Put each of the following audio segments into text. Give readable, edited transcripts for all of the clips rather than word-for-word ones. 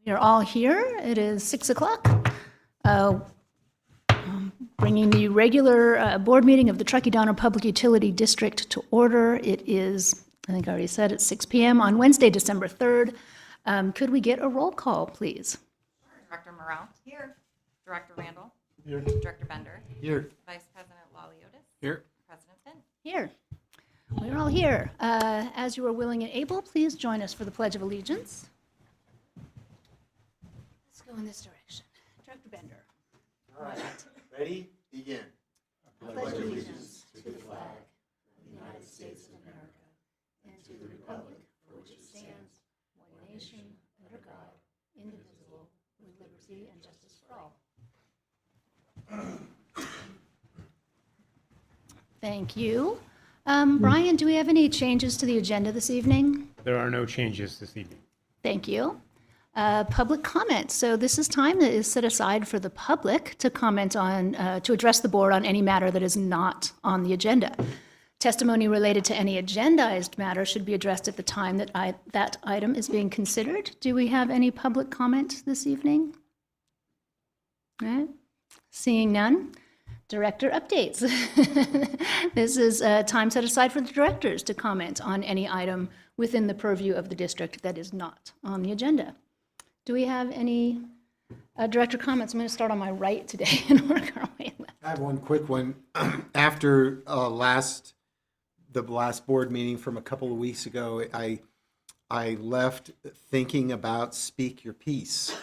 We are all here. It is 6 o'clock. Bringing the regular board meeting of the Truckee-Donner Public Utility District to order. It is, I think I already said, it's 6 p.m. on Wednesday, December 3rd. Could we get a roll call, please? Director Morrell. Here. Director Randall. Here. Director Bender. Here. Vice President Laliotis. Here. President Finn. Here. We're all here. As you are willing and able, please join us for the Pledge of Allegiance. Let's go in this direction. Director Bender. All right. Ready? Begin. I pledge allegiance to the flag of the United States of America and to the republic for which it stands, one nation, under God, indivisible, with liberty and justice for all. Thank you. Brian, do we have any changes to the agenda this evening? There are no changes this evening. Thank you. Public comment. So this is time that is set aside for the public to comment on, to address the board on any matter that is not on the agenda. Testimony related to any agendized matter should be addressed at the time that that item is being considered. Do we have any public comment this evening? All right. Seeing none. Director updates. This is time set aside for the directors to comment on any item within the purview of the district that is not on the agenda. Do we have any director comments? I'm going to start on my right today and work our way left. I have one quick one. After the last board meeting from a couple of weeks ago, I left thinking about Speak Your Piece,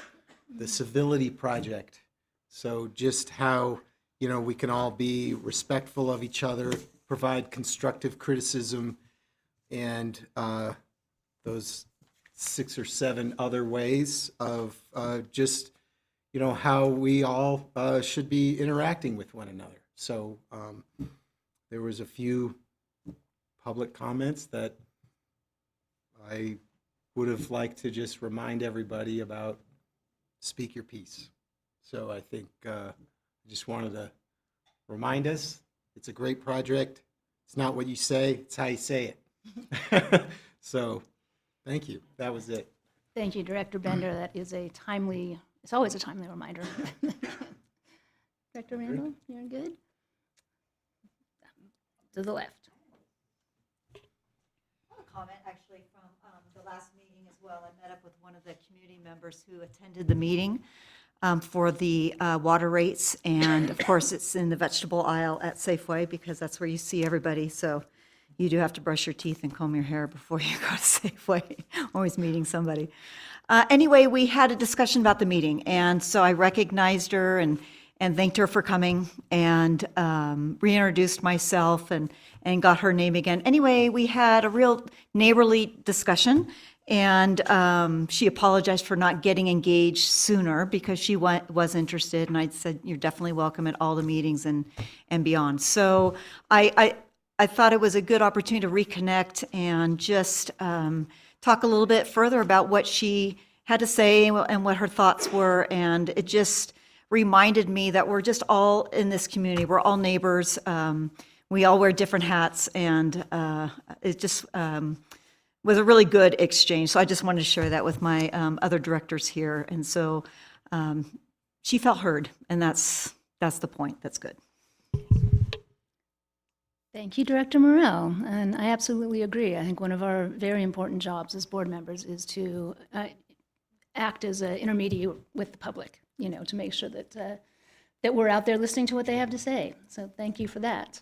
the civility project. So just how, we can all be respectful of each other, provide constructive criticism, and those 6 or 7 other ways of just, how we all should be interacting with one another. So there was a few public comments that I would have liked to just remind everybody about Speak Your Piece. So I think I just wanted to remind us, it's a great project. It's not what you say, it's how you say it. So thank you. That was it. Thank you, Director Bender. That is it's always a timely reminder. Director Randall, you're good? To the left. Comment actually from the last meeting as well. I met up with one of the community members who attended the meeting for the water rates, and of course it's in the vegetable aisle at Safeway because that's where you see everybody, so you do have to brush your teeth and comb your hair before you go to Safeway. Always meeting somebody. Anyway, we had a discussion about the meeting, and so I recognized her and thanked her for coming and reintroduced myself and got her name again. Anyway, we had a real neighborly discussion, and she apologized for not getting engaged sooner because she was interested, and I said, you're definitely welcome at all the meetings and beyond. So I thought it was a good opportunity to reconnect and just talk a little bit further about what she had to say and what her thoughts were, and it just reminded me that we're just all in this community. We're all neighbors. We all wear different hats, and it just was a really good exchange. So I just wanted to share that with my other directors here. And so she felt heard, and that's the point. That's good. Thank you, Director Morrell. And I absolutely agree. I think one of our very important jobs as board members is to act as an intermediary with the public, to make sure that we're out there listening to what they have to say. So thank you for that.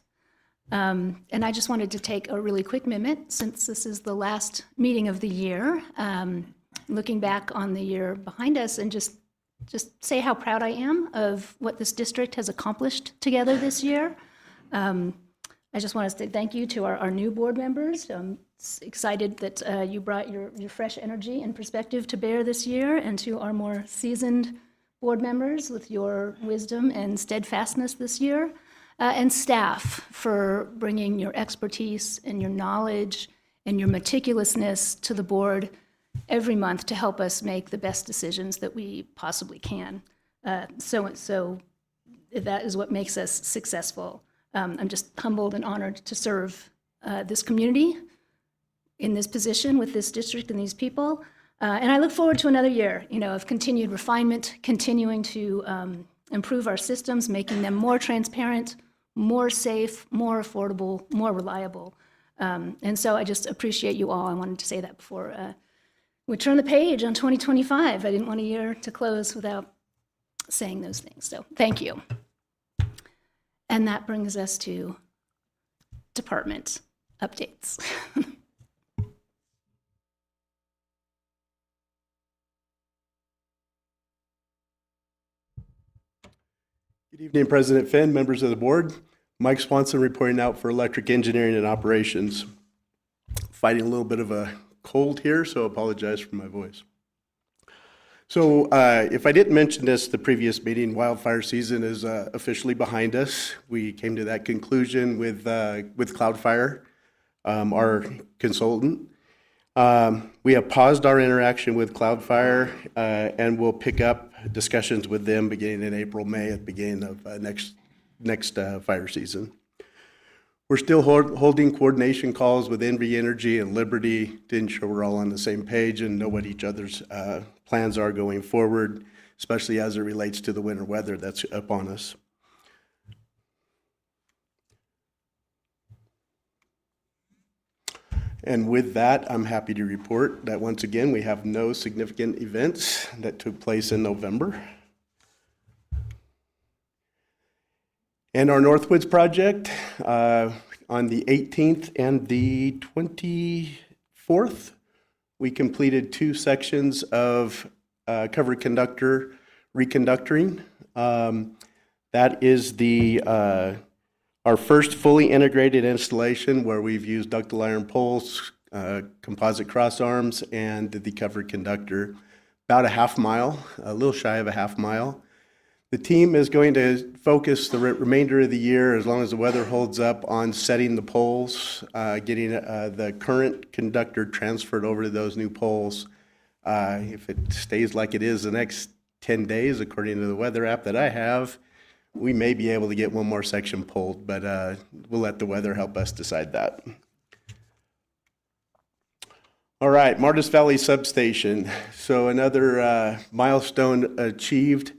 And I just wanted to take a really quick minute, since this is the last meeting of the year, looking back on the year behind us, and just say how proud I am of what this district has accomplished together this year. I just want to say thank you to our new board members. I'm excited that you brought your fresh energy and perspective to bear this year, and to our more seasoned board members with your wisdom and steadfastness this year, and staff for bringing your expertise and your knowledge and your meticulousness to the board every month to help us make the best decisions that we possibly can. So that is what makes us successful. I'm just humbled and honored to serve this community in this position with this district and these people. And I look forward to another year, of continued refinement, continuing to improve our systems, making them more transparent, more safe, more affordable, more reliable. And so I just appreciate you all. I wanted to say that before we turn the page on 2025. I didn't want a year to close without saying those things. So thank you. And that brings us to department updates. Good evening, President Finn, members of the board. Mike Swanson reporting out for electric engineering and operations. Fighting a little bit of a cold here, so apologize for my voice. So if I didn't mention this the previous meeting, wildfire season is officially behind us. We came to that conclusion with CloudFire, our consultant. We have paused our interaction with CloudFire and we'll pick up discussions with them beginning in April, May at the beginning of next fire season. We're still holding coordination calls with NV Energy and Liberty to ensure we're all on the same page and know what each other's plans are going forward, especially as it relates to the winter weather that's upon us. And with that, I'm happy to report that once again, we have no significant events that took place in November. And our Northwoods project, on the 18th and the 24th, we completed 2 sections of covered conductor reconductoring. That is our first fully integrated installation where we've used ductile iron poles, composite cross arms, and the covered conductor. About a half mile, a little shy of a half mile. The team is going to focus the remainder of the year, as long as the weather holds up, on setting the poles, getting the current conductor transferred over to those new poles. If it stays like it is the next 10 days, according to the weather app that I have, we may be able to get one more section pulled, but we'll let the weather help us decide that. All right, Martis Valley Substation. So another milestone achieved.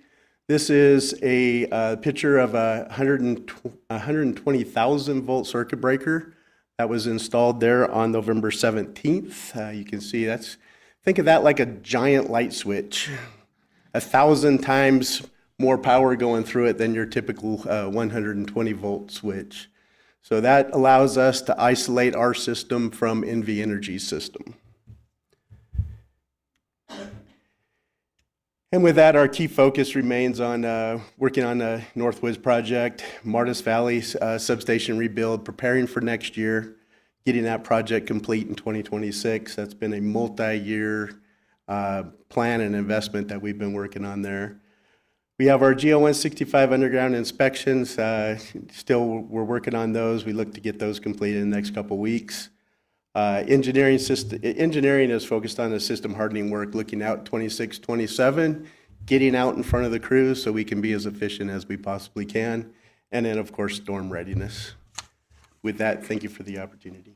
This is a picture of a 120,000 volt circuit breaker that was installed there on November 17th. You can see think of that like a giant light switch, 1,000 times more power going through it than your typical 120 volt switch. So that allows us to isolate our system from NV Energy's system. And with that, our key focus remains on working on the Northwoods project, Martis Valley substation rebuild, preparing for next year, getting that project complete in 2026. That's been a multi-year plan and investment that we've been working on there. We have our GO 165 underground inspections. Still, we're working on those. We look to get those completed in the next couple weeks. Engineering is focused on the system hardening work, looking out 26, 27, getting out in front of the crews so we can be as efficient as we possibly can. And then, of course, storm readiness. With that, thank you for the opportunity.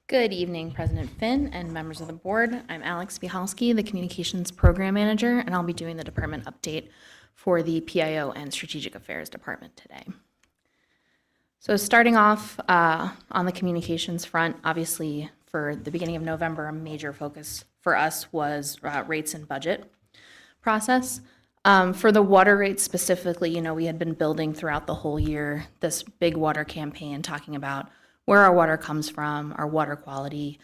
Good evening, President Finn and members of the board. I'm Alex Bihalski, the Communications Program Manager, and I'll be doing the department update for the PIO and Strategic Affairs Department today. So starting off on the communications front, obviously for the beginning of November, a major focus for us was rates and budget process. For the water rates specifically, we had been building throughout the whole year this big water campaign talking about where our water comes from, our water quality,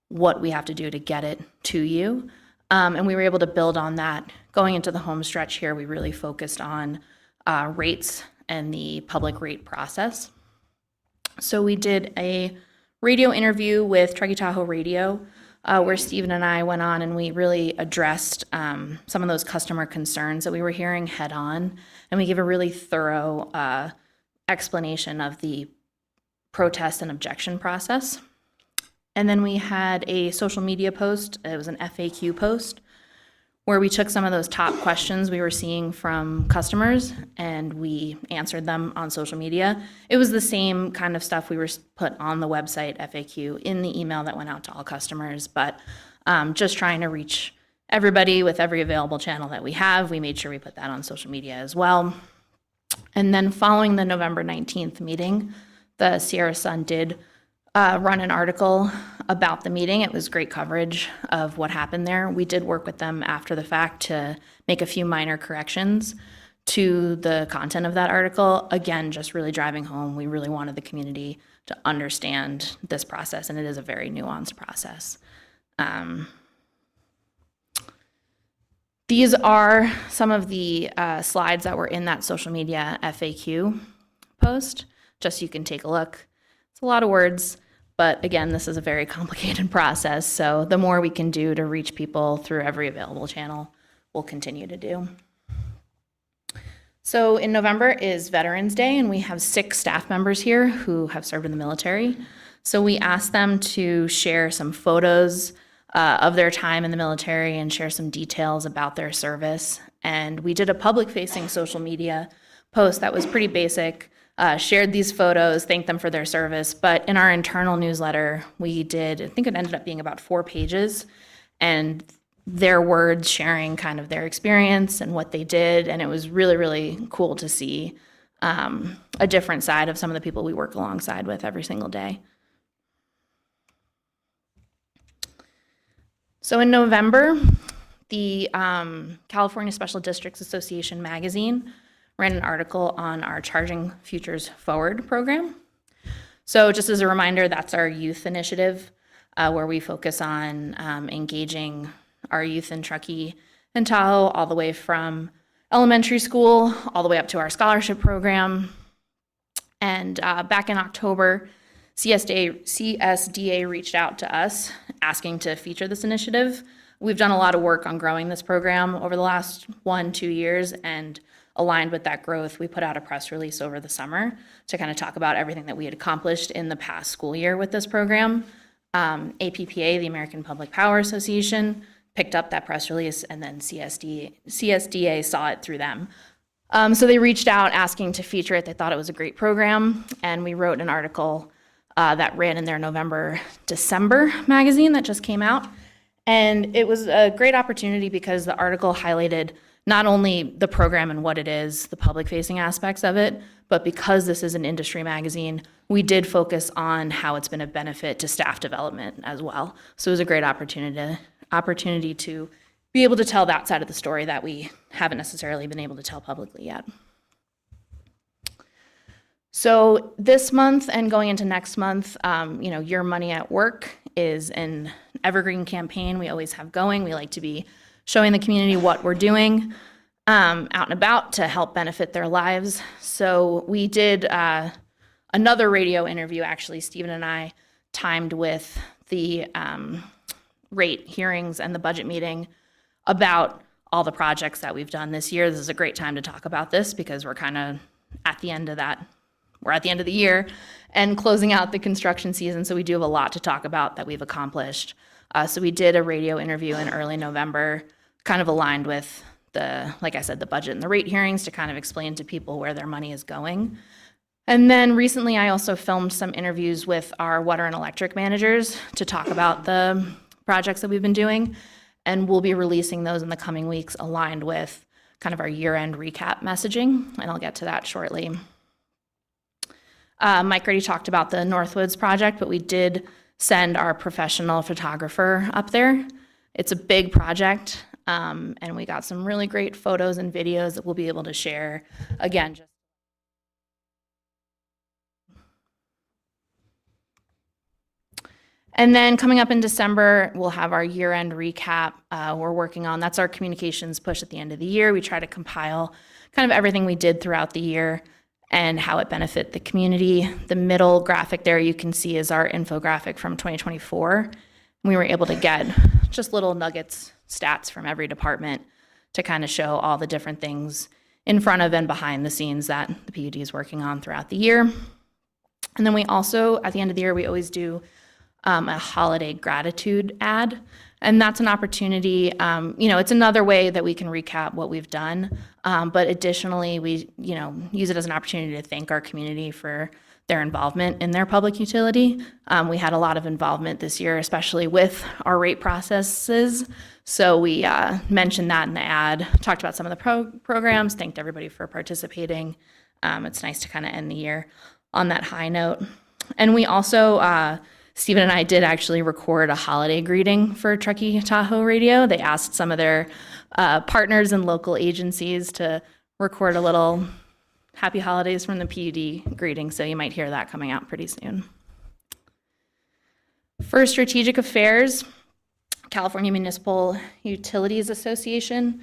what we have to do to get it to you. And we were able to build on that. Going into the home stretch here, we really focused on rates and the public rate process. So we did a radio interview with Truckee Tahoe Radio, where Stephen and I went on and we really addressed some of those customer concerns that we were hearing head on. And we gave a really thorough explanation of the protest and objection process. And then we had a social media post. It was an FAQ post where we took some of those top questions we were seeing from customers and we answered them on social media. It was the same kind of stuff we were put on the website FAQ in the email that went out to all customers, but just trying to reach everybody with every available channel that we have. We made sure we put that on social media as well. And then following the November 19th meeting, the Sierra Sun did run an article about the meeting. It was great coverage of what happened there. We did work with them after the fact to make a few minor corrections to the content of that article. Again, just really driving home, we really wanted the community to understand this process, and it is a very nuanced process. These are some of the slides that were in that social media FAQ post, just so you can take a look. It's a lot of words, but again, this is a very complicated process, so the more we can do to reach people through every available channel, we'll continue to do. So in November is Veterans Day, and we have 6 staff members here who have served in the military. So we asked them to share some photos of their time in the military and share some details about their service. And we did a public-facing social media post that was pretty basic, shared these photos, thanked them for their service. But in our internal newsletter, we did, I think it ended up being about 4 pages, and their words sharing kind of their experience and what they did. And it was really, really cool to see a different side of some of the people we work alongside with every single day. So in November, the California Special Districts Association magazine ran an article on our Charging Futures Forward program. So just as a reminder, that's our youth initiative where we focus on engaging our youth in Truckee and Tahoe all the way from elementary school all the way up to our scholarship program. And back in October, CSDA reached out to us asking to feature this initiative. We've done a lot of work on growing this program over the last 1-2 years, and aligned with that growth, we put out a press release over the summer to kind of talk about everything that we had accomplished in the past school year with this program. APPA, the American Public Power Association, picked up that press release, and then CSDA saw it through them. So they reached out asking to feature it. They thought it was a great program, and we wrote an article that ran in their November-December magazine that just came out. And it was a great opportunity because the article highlighted not only the program and what it is, the public-facing aspects of it, but because this is an industry magazine, we did focus on how it's been a benefit to staff development as well. So it was a great opportunity to be able to tell that side of the story that we haven't necessarily been able to tell publicly yet. So this month and going into next month, Your Money at Work is an evergreen campaign we always have going. We like to be showing the community what we're doing out and about to help benefit their lives. So we did another radio interview, actually, Stephen and I timed with the rate hearings and the budget meeting about all the projects that we've done this year. This is a great time to talk about this because we're kind of at the end of that. We're at the end of the year and closing out the construction season, so we do have a lot to talk about that we've accomplished. So we did a radio interview in early November, kind of aligned with like I said, the budget and the rate hearings to kind of explain to people where their money is going. And then recently I also filmed some interviews with our water and electric managers to talk about the projects that we've been doing, and we'll be releasing those in the coming weeks aligned with kind of our year-end recap messaging, and I'll get to that shortly. Mike already talked about the Northwoods project, but we did send our professional photographer up there. It's a big project, and we got some really great photos and videos that we'll be able to share. Again, just and then coming up in December, we'll have our year-end recap we're working on. That's our communications push at the end of the year. We try to compile kind of everything we did throughout the year and how it benefit the community. The middle graphic there you can see is our infographic from 2024. We were able to get just little nuggets, stats from every department to kind of show all the different things in front of and behind the scenes that the PUD is working on throughout the year. And then we also, at the end of the year, we always do a holiday gratitude ad. And that's an opportunity, it's another way that we can recap what we've done. But additionally, we, use it as an opportunity to thank our community for their involvement in their public utility. We had a lot of involvement this year, especially with our rate processes. So we mentioned that in the ad, talked about some of the programs, thanked everybody for participating. It's nice to kind of end the year on that high note. And we also, Stephen and I did actually record a holiday greeting for Truckee Tahoe Radio. They asked some of their partners and local agencies to record a little happy holidays from the PUD greeting, so you might hear that coming out pretty soon. For strategic affairs, California Municipal Utilities Association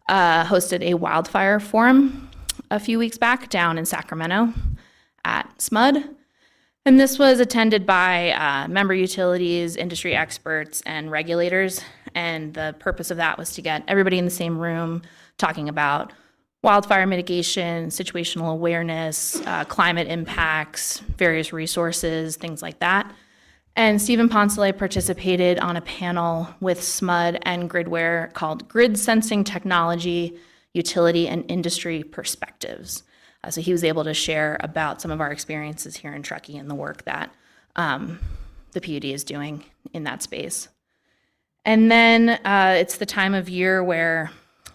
hosted a wildfire forum a few weeks back down in Sacramento at SMUD. And this was attended by member utilities, industry experts, and regulators. And the purpose of that was to get everybody in the same room talking about wildfire mitigation, situational awareness, climate impacts, various resources, things like that. And Stephen Poncelet participated on a panel with SMUD and Gridware called Grid Sensing Technology, Utility, and Industry Perspectives. So he was able to share about some of our experiences here in Truckee and the work that the PUD is doing in that space. And then it's the time of year where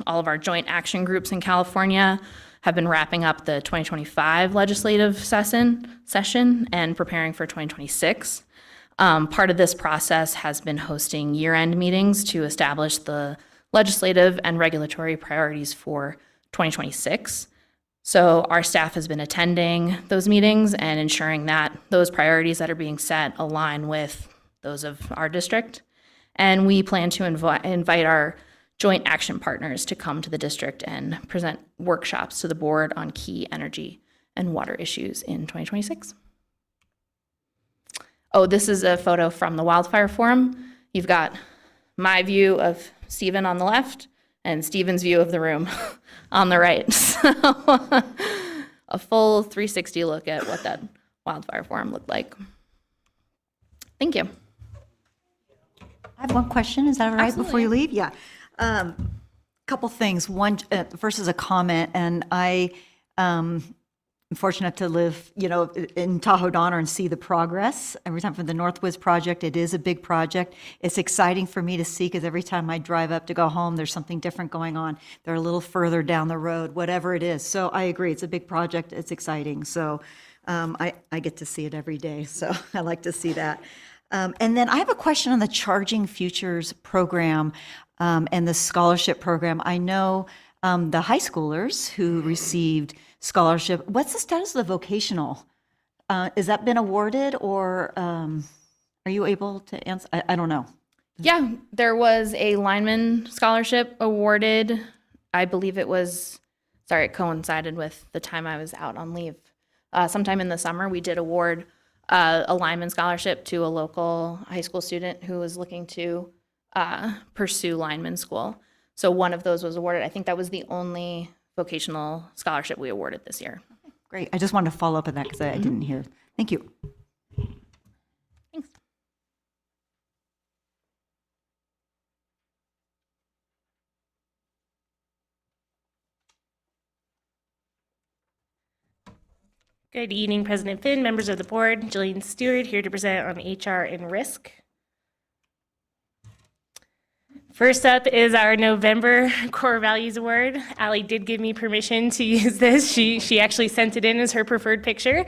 all of our joint action groups in California have been wrapping up the 2025 legislative session and preparing for 2026. Part of this process has been hosting year-end meetings to establish the legislative and regulatory priorities for 2026. So our staff has been attending those meetings and ensuring that those priorities that are being set align with those of our district. And we plan to invite our joint action partners to come to the district and present workshops to the board on key energy and water issues in 2026. Oh, this is a photo from the wildfire forum. You've got my view of Stephen on the left and Stephen's view of the room on the right. So a full 360 look at what that wildfire forum looked like. Thank you. I have one question. Is that all right before Absolutely. you leave? Yeah. Couple things. One, first is a comment, and I'm fortunate to live, in Tahoe Donner and see the progress. Every time from the Northwoods project, it is a big project. It's exciting for me to see because every time I drive up to go home, there's something different going on. They're a little further down the road, whatever it is. So I agree, it's a big project. It's exciting. So I get to see it every day. So I like to see that. And then I have a question on the Charging Futures program and the scholarship program. I know the high schoolers who received scholarship. What's the status of the vocational? Has that been awarded, or are you able to answer? I don't know. Yeah, there was a lineman scholarship awarded. I believe it coincided with the time I was out on leave. Sometime in the summer, we did award a lineman scholarship to a local high school student who was looking to pursue lineman school. So one of those was awarded. I think that was the only vocational scholarship we awarded this year. Great. I just wanted to follow up on that because I didn't hear. Thank you. Thanks. Good evening, President Finn, members of the board. Jillian Stewart here to present on HR and risk. First up is our November Core Values Award. Allie did give me permission to use this. She actually sent it in as her preferred picture.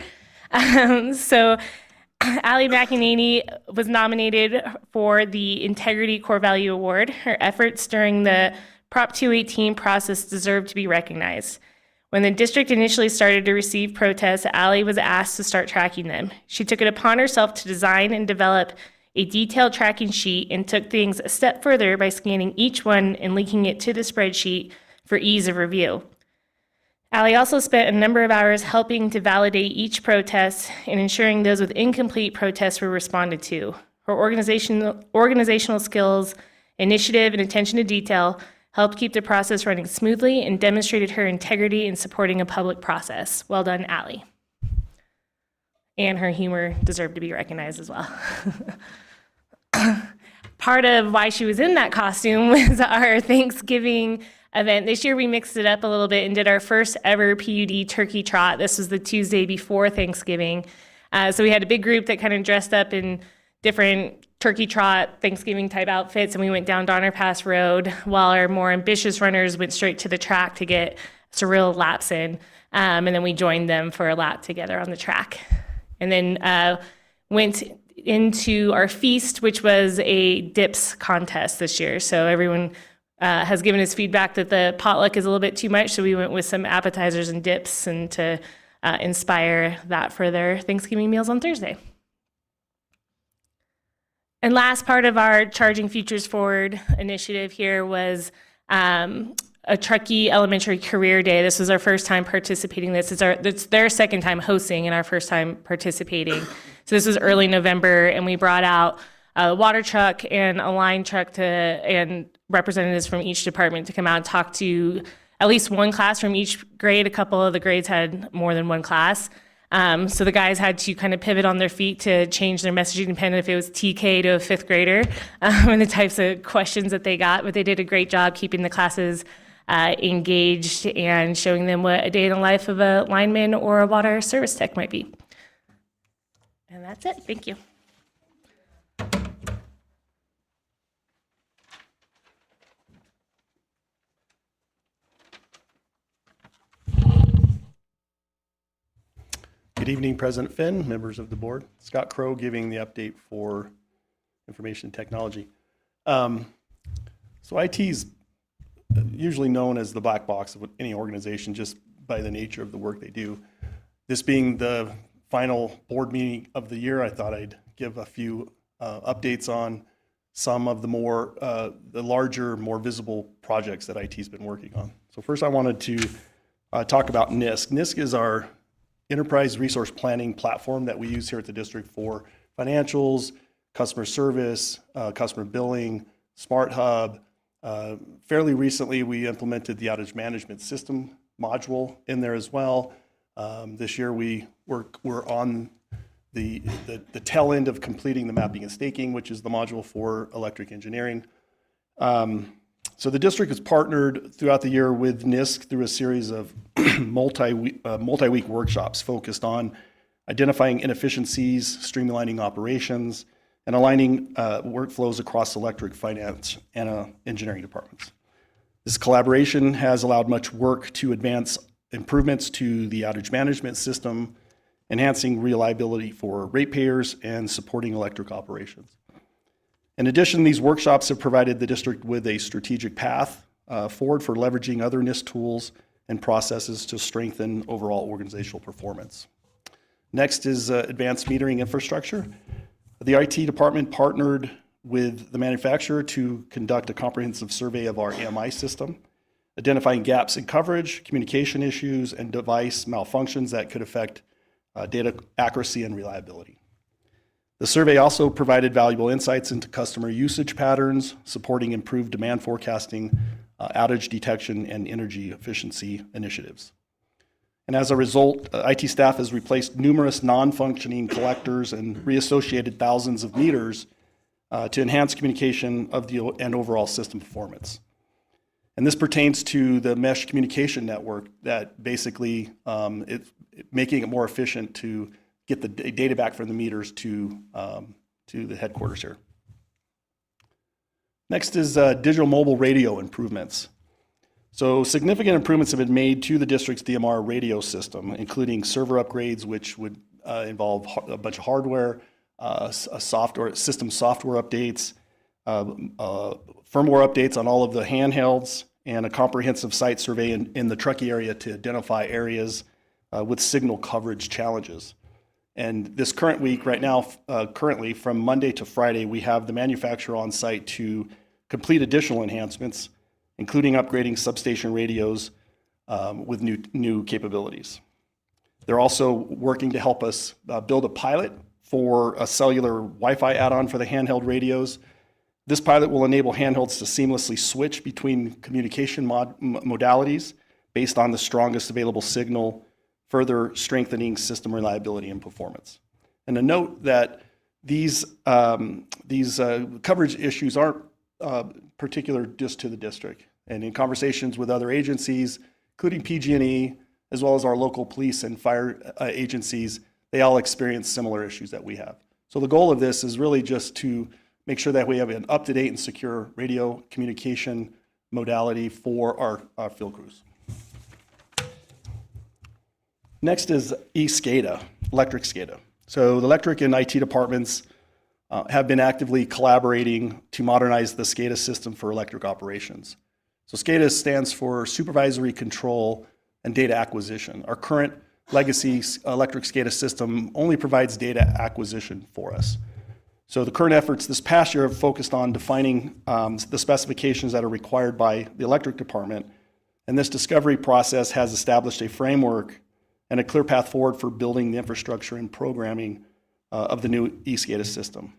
So Allie McEnany was nominated for the Integrity Core Value Award. Her efforts during the Prop 218 process deserve to be recognized. When the district initially started to receive protests, Allie was asked to start tracking them. She took it upon herself to design and develop a detailed tracking sheet and took things a step further by scanning each one and linking it to the spreadsheet for ease of review. Allie also spent a number of hours helping to validate each protest and ensuring those with incomplete protests were responded to. Her organizational skills, initiative, and attention to detail helped keep the process running smoothly and demonstrated her integrity in supporting a public process. Well done, Allie. and her humor deserved to be recognized as well. Part of why she was in that costume was our Thanksgiving event. This year we mixed it up a little bit and did our first ever PUD turkey trot. This was the Tuesday before Thanksgiving. So we had a big group that kind of dressed up in different turkey trot, Thanksgiving type outfits, and we went down Donner Pass Road while our more ambitious runners went straight to the track to get surreal laps in. And then we joined them for a lap together on the track. And then went into our feast, which was a dips contest this year. So everyone has given us feedback that the potluck is a little bit too much, so we went with some appetizers and dips and to inspire that for their Thanksgiving meals on Thursday. And last part of our Charging Futures Forward initiative here was a Truckee Elementary Career Day. This was our first time participating in this. It's their second time hosting and our first time participating. So this was early November, and we brought out a water truck and a line truck and representatives from each department to come out and talk to at least one class from each grade. A couple of the grades had more than one class. So the guys had to kind of pivot on their feet to change their messaging depending if it was TK to a fifth grader and the types of questions that they got. But they did a great job keeping the classes engaged and showing them what a day in the life of a lineman or a water service tech might be. And that's it. Thank you. Good evening, President Finn, members of the board. Scott Crow giving the update for information technology. So IT is usually known as the black box of any organization just by the nature of the work they do. This being the final board meeting of the year, I thought I'd give a few updates on some of the larger, more visible projects that IT's been working on. So first I wanted to talk about NISC. NISC is our enterprise resource planning platform that we use here at the district for financials, customer service, customer billing, Smart Hub. Fairly recently, we implemented the outage management system module in there as well. This year, we're on the tail end of completing the mapping and staking, which is the module for electric engineering. So the district has partnered throughout the year with NISC through a series of multi-week workshops focused on identifying inefficiencies, streamlining operations, and aligning workflows across electric, finance, and engineering departments. This collaboration has allowed much work to advance improvements to the outage management system, enhancing reliability for ratepayers, and supporting electric operations. In addition, these workshops have provided the district with a strategic path forward for leveraging other NIST tools and processes to strengthen overall organizational performance. Next is advanced metering infrastructure. The IT department partnered with the manufacturer to conduct a comprehensive survey of our AMI system, identifying gaps in coverage, communication issues, and device malfunctions that could affect data accuracy and reliability. The survey also provided valuable insights into customer usage patterns, supporting improved demand forecasting, outage detection, and energy efficiency initiatives. And as a result, IT staff has replaced numerous non-functioning collectors and reassociated thousands of meters to enhance communication and overall system performance. And this pertains to the mesh communication network that basically it's making it more efficient to get the data back from the meters to the headquarters here. Next is digital mobile radio improvements. So significant improvements have been made to the district's DMR radio system, including server upgrades, which would involve a bunch of hardware, system software updates, firmware updates on all of the handhelds, and a comprehensive site survey in the Truckee area to identify areas with signal coverage challenges. And this current week, right now, currently from Monday to Friday, we have the manufacturer on site to complete additional enhancements, including upgrading substation radios with new capabilities. They're also working to help us build a pilot for a cellular Wi-Fi add-on for the handheld radios. This pilot will enable handhelds to seamlessly switch between communication modalities based on the strongest available signal further strengthening system reliability and performance. And to note that these coverage issues aren't particular just to the district. And in conversations with other agencies, including PG&E, as well as our local police and fire agencies, they all experience similar issues that we have. So the goal of this is really just to make sure that we have an up-to-date and secure radio communication modality for our field crews. Next is eSCADA, electric SCADA. So the electric and IT departments have been actively collaborating to modernize the SCADA system for electric operations. So SCADA stands for Supervisory Control and Data Acquisition. Our current legacy electric SCADA system only provides data acquisition for us. So the current efforts this past year have focused on defining the specifications that are required by the electric department. And this discovery process has established a framework and a clear path forward for building the infrastructure and programming of the new eSCADA system.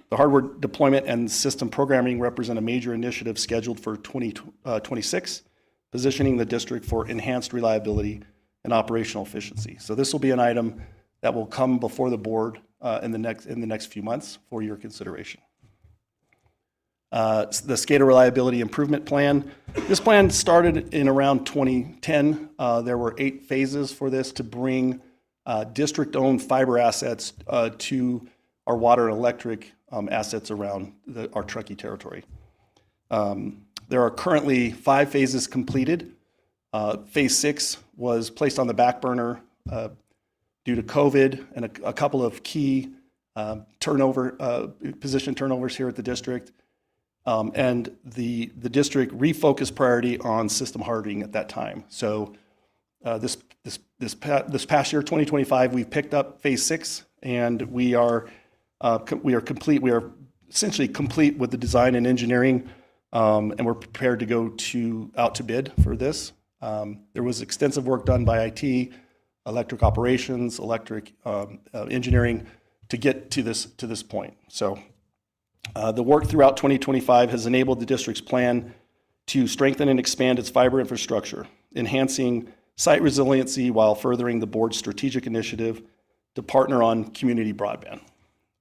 The hardware deployment and system programming represent a major initiative scheduled for 2026, positioning the district for enhanced reliability and operational efficiency. So this will be an item that will come before the board in the next few months for your consideration. The SCADA Reliability Improvement Plan. This plan started in around 2010. There were 8 phases for this to bring district-owned fiber assets to our water and electric assets around our Truckee territory. There are currently 5 phases completed. Phase 6 was placed on the back burner due to COVID and a couple of key position turnovers here at the district. And the district refocused priority on system hardening at that time. So this past year, 2025, we've picked up phase 6, and we are complete. We are essentially complete with the design and engineering, and we're prepared to go out to bid for this. There was extensive work done by IT, electric operations, electric engineering to get to this point. So the work throughout 2025 has enabled the district's plan to strengthen and expand its fiber infrastructure, enhancing site resiliency while furthering the board's strategic initiative to partner on community broadband.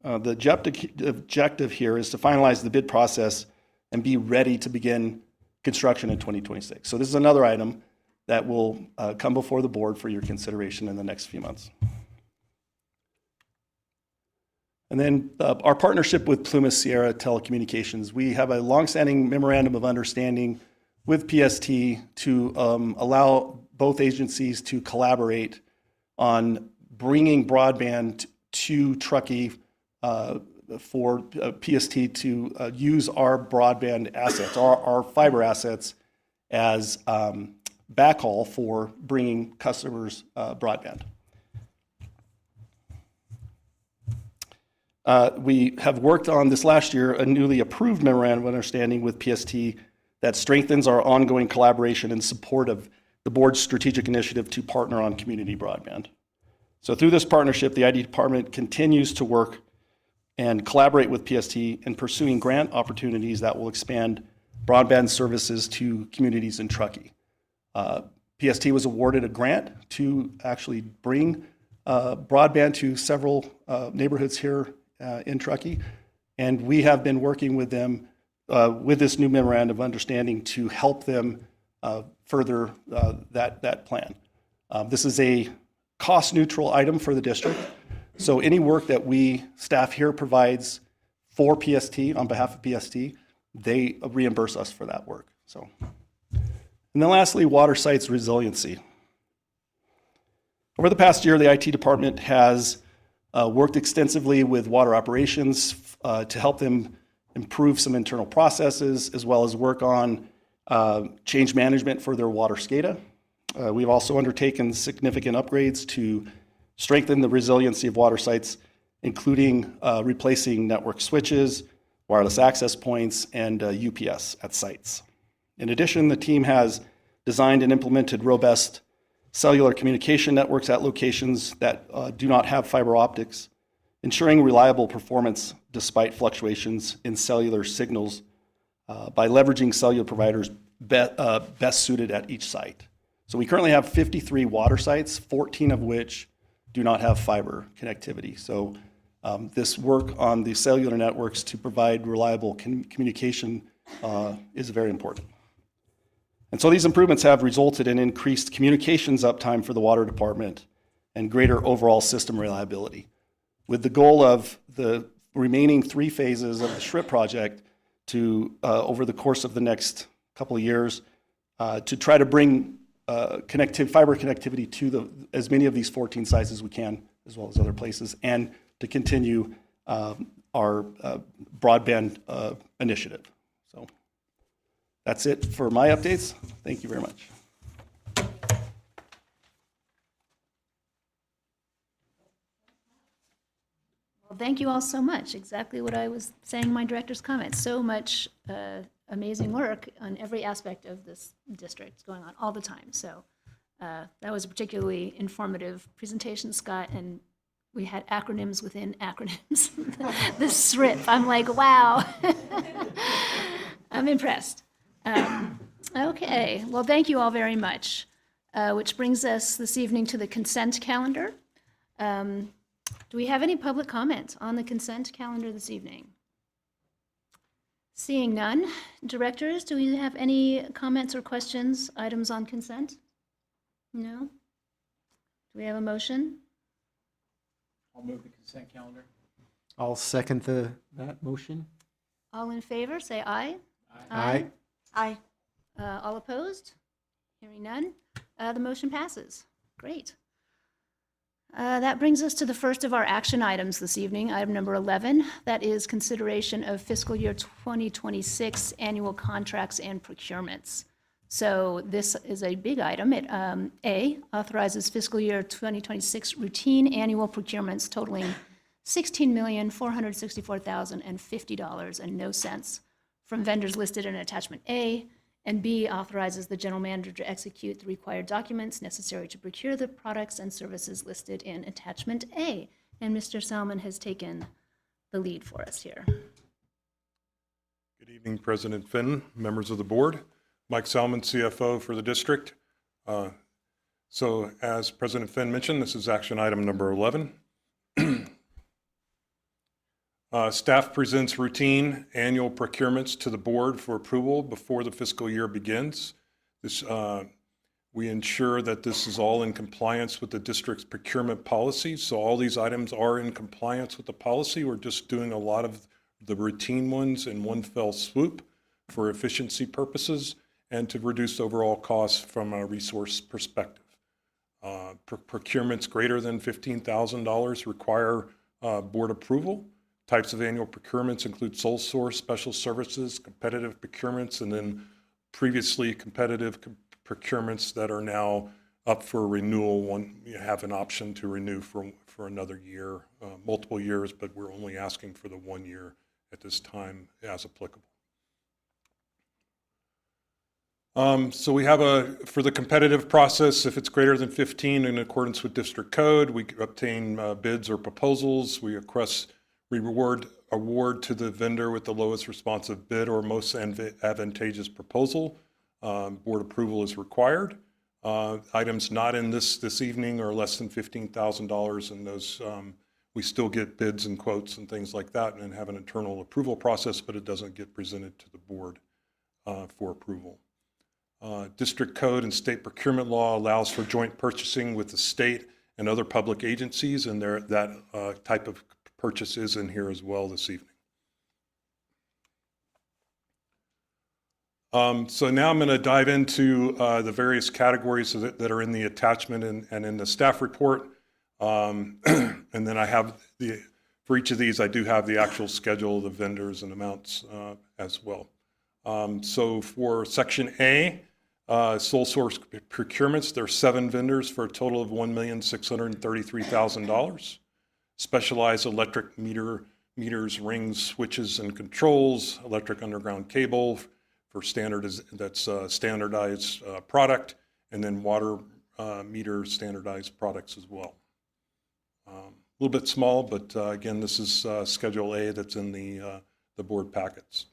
The objective here is to finalize the bid process and be ready to begin construction in 2026. So this is another item that will come before the board for your consideration in the next few months. And then our partnership with Plumas Sierra Telecommunications. We have a longstanding memorandum of understanding with PST to allow both agencies to collaborate on bringing broadband to Truckee for PST to use our broadband assets, our fiber assets, as backhaul for bringing customers broadband. We have worked on this last year, a newly approved memorandum of understanding with PST that strengthens our ongoing collaboration in support of the board's strategic initiative to partner on community broadband. So through this partnership, the ID department continues to work and collaborate with PST in pursuing grant opportunities that will expand broadband services to communities in Truckee. PST was awarded a grant to actually bring broadband to several neighborhoods here in Truckee, and we have been working with them with this new memorandum of understanding to help them further that plan. This is a cost-neutral item for the district, so any work that staff here provides for PST on behalf of PST, they reimburse us for that work. So, and then lastly, water sites resiliency. Over the past year, the IT department has worked extensively with water operations to help them improve some internal processes, as well as work on change management for their water SCADA. We've also undertaken significant upgrades to strengthen the resiliency of water sites, including replacing network switches, wireless access points, and UPS at sites. In addition, the team has designed and implemented robust cellular communication networks at locations that do not have fiber optics, ensuring reliable performance despite fluctuations in cellular signals by leveraging cellular providers best suited at each site. So we currently have 53 water sites, 14 of which do not have fiber connectivity. So this work on the cellular networks to provide reliable communication is very important. And so these improvements have resulted in increased communications uptime for the water department and greater overall system reliability, with the goal of the remaining 3 phases of the SHRIP project to, over the course of the next couple of years, to try to bring fiber connectivity to as many of these 14 sites as we can, as well as other places, and to continue our broadband initiative. So that's it for my updates. Thank you very much. Well, thank you all so much. Exactly what I was saying in my director's comments. So much amazing work on every aspect of this district going on all the time. So that was a particularly informative presentation, Scott, and we had acronyms within acronyms. The SRIP, I'm like, wow. I'm impressed. Okay, well, thank you all very much, which brings us this evening to the consent calendar. Do we have any public comment on the consent calendar this evening? Seeing none. Directors, do we have any comments or questions, items on consent? No? Do we have a motion? I'll move the consent calendar. I'll second that motion. All in favor, say aye. Aye. Aye. All opposed? Hearing none. The motion passes. Great. That brings us to the first of our action items this evening, item number 11. That is consideration of fiscal year 2026 annual contracts and procurements. So this is a big item. It A, authorizes fiscal year 2026 routine annual procurements totaling $16,464,050 and no cents from vendors listed in attachment A, and B, authorizes the general manager to execute the required documents necessary to procure the products and services listed in attachment A. And Mr. Salmon has taken the lead for us here. Good evening, President Finn, members of the board. Mike Salmon, CFO for the district. So as President Finn mentioned, this is action item number 11. Staff presents routine annual procurements to the board for approval before the fiscal year begins. We ensure that this is all in compliance with the district's procurement policy. So all these items are in compliance with the policy. We're just doing a lot of the routine ones in one fell swoop for efficiency purposes and to reduce overall costs from a resource perspective. Procurements greater than $15,000 require board approval. Types of annual procurements include sole source, special services, competitive procurements, and then previously competitive procurements that are now up for renewal. One, you have an option to renew for another year, multiple years, but we're only asking for the 1 year at this time as applicable. So we have for the competitive process, if it's greater than 15 in accordance with district code, we obtain bids or proposals. We award to the vendor with the lowest responsive bid or most advantageous proposal. Board approval is required. Items not in this evening are less than $15,000, and those we still get bids and quotes and things like that and have an internal approval process, but it doesn't get presented to the board for approval. District code and state procurement law allows for joint purchasing with the state and other public agencies, and that type of purchase is in here as well this evening. So now I'm going to dive into the various categories that are in the attachment and in the staff report. And then I have for each of these, I do have the actual schedule of the vendors and amounts as well. So for section A, sole source procurements, there are 7 vendors for a total of $1,633,000. Specialized electric meters, rings, switches, and controls, electric underground cable for standardized product, and then water meter standardized products as well. A little bit small, but again, this is Schedule A that's in the board packets.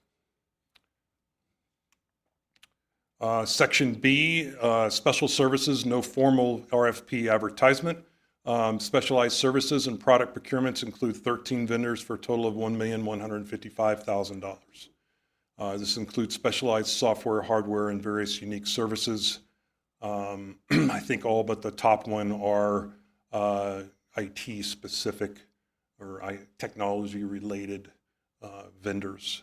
Section B, special services, no formal RFP advertisement. Specialized services and product procurements include 13 vendors for a total of $1,155,000. This includes specialized software, hardware, and various unique services. I think all but the top one are IT specific or technology related vendors.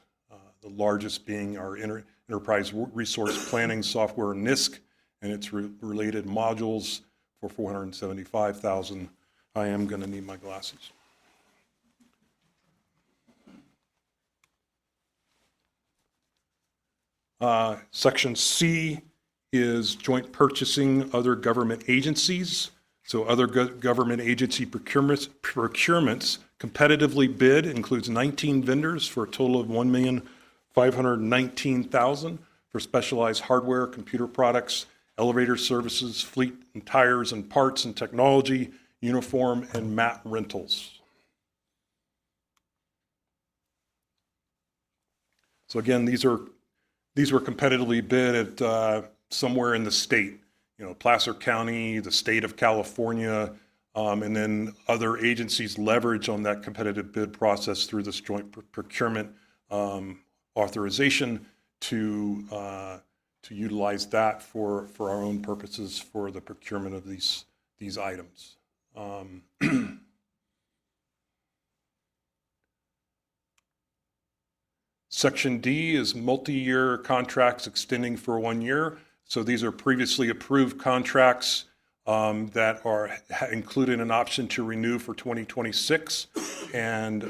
The largest being our enterprise resource planning software, NISC, and its related modules for $475,000. I am going to need my glasses. Section C is joint purchasing other government agencies. So other government agency procurements competitively bid includes 19 vendors for a total of $1,519,000 for specialized hardware, computer products, elevator services, fleet and tires and parts and technology, uniform and mat rentals. So again, these were competitively bid at somewhere in the state, Placer County, the state of California, and then other agencies leverage on that competitive bid process through this joint procurement authorization to utilize that for our own purposes for the procurement of these items. Section D is multi-year contracts extending for 1 year. So these are previously approved contracts that are included an option to renew for 2026. And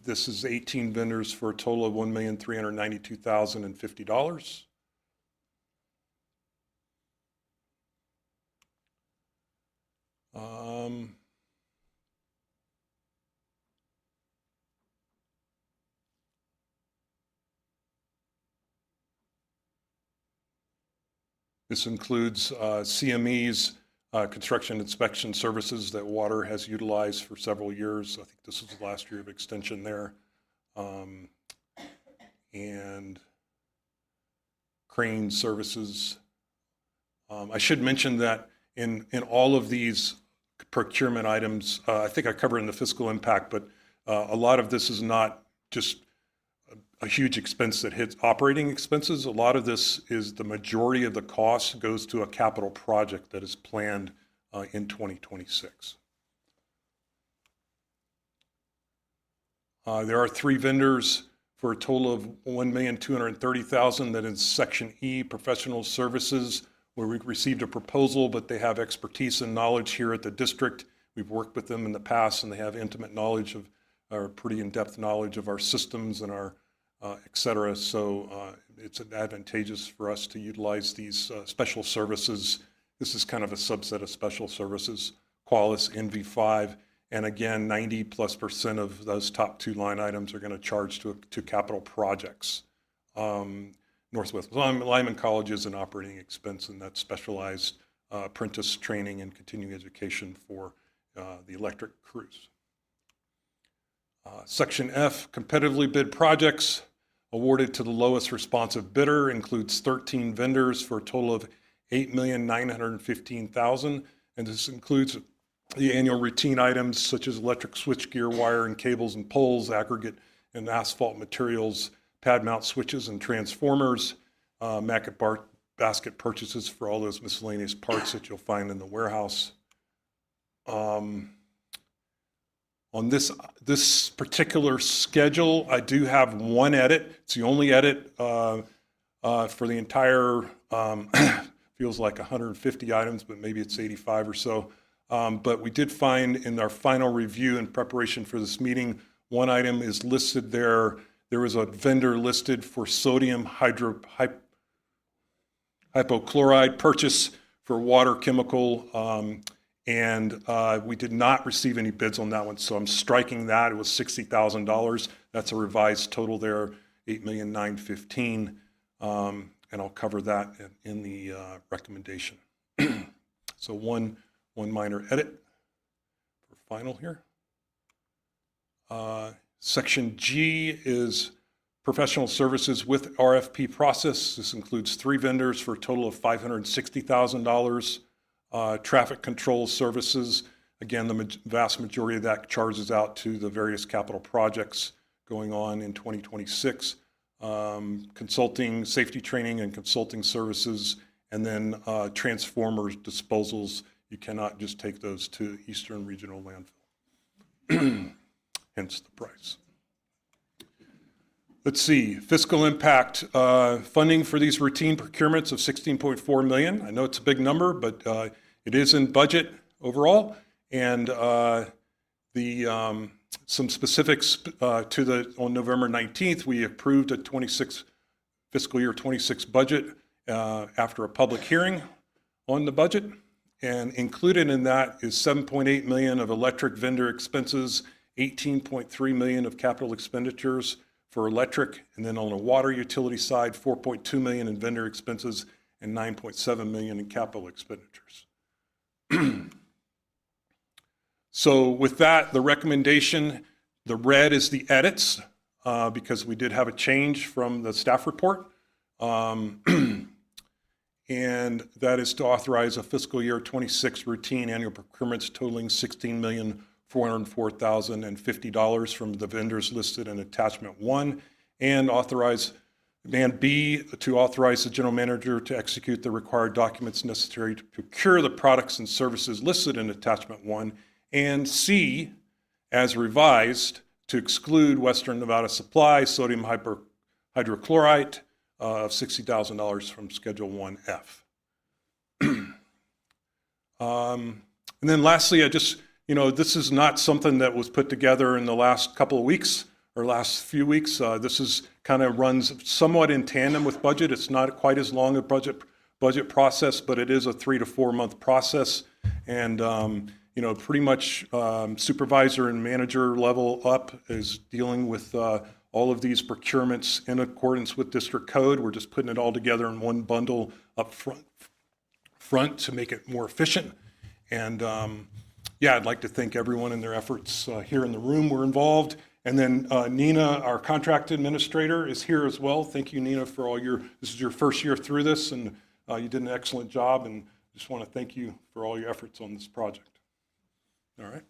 this is 18 vendors for a total of $1,392,050. This includes CME's construction inspection services that Water has utilized for several years. I think this is the last year of extension there. And crane services. I should mention that in all of these procurement items, I think I covered in the fiscal impact, but a lot of this is not just a huge expense that hits operating expenses. A lot of this is the majority of the cost goes to a capital project that is planned in 2026. There are 3 vendors for a total of $1,230,000. That is Section E, professional services, where we received a proposal, but they have expertise and knowledge here at the district. We've worked with them in the past, and they have intimate knowledge of, or pretty in-depth knowledge of our systems and our et cetera. So it's advantageous for us to utilize these special services. This is kind of a subset of special services, Qualis, NV5. And again, 90+% of those top 2 line items are going to charge to capital projects. Northwest Lyman College is an operating expense, and that's specialized apprentice training and continuing education for the electric crews. Section F, competitively bid projects awarded to the lowest responsive bidder includes 13 vendors for a total of $8,915,000, and this includes the annual routine items such as electric switchgear, wire and cables and poles, aggregate and asphalt materials, pad mount switches and transformers, market basket purchases for all those miscellaneous parts that you'll find in the warehouse. On this particular schedule, I do have one edit. It's the only edit for the entire, feels like 150 items, but maybe it's 85 or so. But we did find in our final review in preparation for this meeting, one item is listed there. There was a vendor listed for sodium hypochlorite purchase for water chemical, and we did not receive any bids on that one, so I'm striking that. It was $60,000. That's a revised total there, $8,915,000, and I'll cover that in the recommendation. So one minor edit for final here. Section G is Professional services with RFP process. This includes 3 vendors for a total of $560,000. Traffic control services. Again, the vast majority of that charges out to the various capital projects going on in 2026. Consulting, safety training and consulting services, and then transformers disposals. You cannot just take those to Eastern Regional Landfill, hence the price. Let's see, fiscal impact, funding for these routine procurements of $16.4 million. I know it's a big number, but it is in budget overall. And some specifics on November 19th, we approved a fiscal year 26 budget after a public hearing on the budget. And included in that is $7.8 million of electric vendor expenses, $18.3 million of capital expenditures for electric, and then on the water utility side, $4.2 million in vendor expenses and $9.7 million in capital expenditures. So with that, the recommendation, the red is the edits, because we did have a change from the staff report. And that is to authorize a fiscal year 26 routine annual procurements totaling $16,404,050 from the vendors listed in attachment 1, and B, to authorize the general manager to execute the required documents necessary to procure the products and services listed in attachment 1, and C, as revised, to exclude Western Nevada Supply sodium hydrochloride of $60,000 from Schedule 1F. And then lastly, this is not something that was put together in the last couple of weeks or last few weeks. This is kind of runs somewhat in tandem with budget. It's not quite as long a budget process, but it is a 3 to 4 month process. And pretty much supervisor and manager level up is dealing with all of these procurements in accordance with district code. We're just putting it all together in one bundle up front to make it more efficient. And I'd like to thank everyone in their efforts here in the room were involved. And then Nina, our contract administrator, is here as well. Thank you, Nina, for this is your first year through this, and you did an excellent job, and just want to thank you for all your efforts on this project. All right.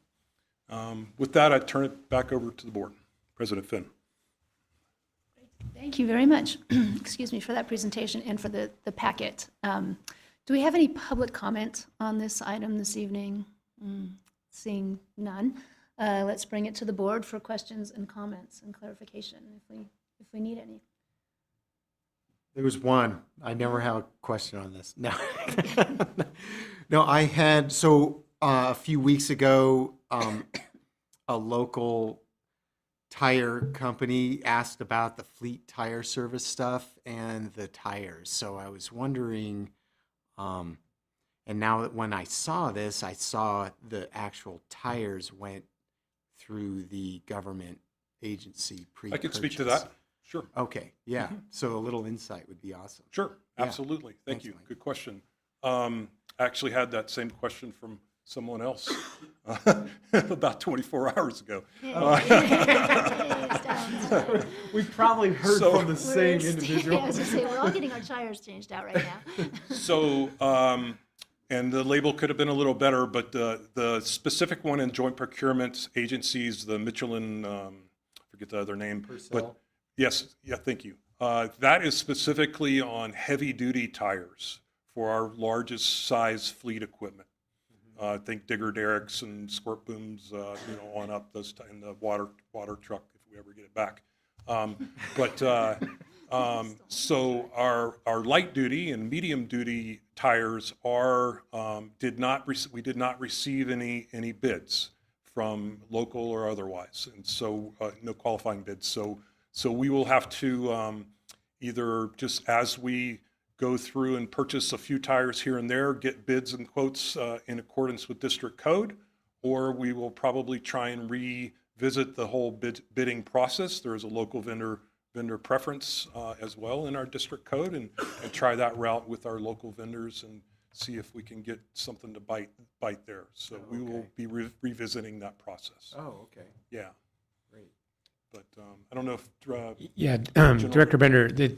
With that, I turn it back over to the board. President Finn. Thank you very much, excuse me, for that presentation and for the packet. Do we have any public comment on this item this evening? Seeing none, let's bring it to the board for questions and comments and clarification if we need any. There was one. I never have a question on this. No. No, I had, a few weeks ago, a local tire company asked about the fleet tire service stuff and the tires. So I was wondering, and now that when I saw this, I saw the actual tires went through the government agency pre-purchase. I could speak to that. Sure. Okay, yeah. So a little insight would be awesome. Sure, Yeah. absolutely. Thank you. Excellent. Good question. I actually had that same question from someone else about 24 hours ago. We probably heard from the same individual. I was going to say, we're all getting our tires changed out right now. So, and the label could have been a little better, but the specific one in joint procurement agencies, the Michelin, forget the other name. But yes, yeah, thank you. That is specifically on heavy-duty tires for our largest size fleet equipment. Think digger derricks and squirt booms, on up those in the water truck if we ever get it back. So our light duty and medium duty tires we did not receive any bids from local or otherwise, and so no qualifying bids. So we will have to either just as we go through and purchase a few tires here and there, get bids and quotes in accordance with district code, or we will probably try and revisit the whole bidding process. There is a local vendor preference as well in our district code, and try that route with our local vendors and see if we can get something to bite there. So we will be revisiting that process. Oh, okay. Yeah. Great. But I don't know if, Yeah, Director Bender, the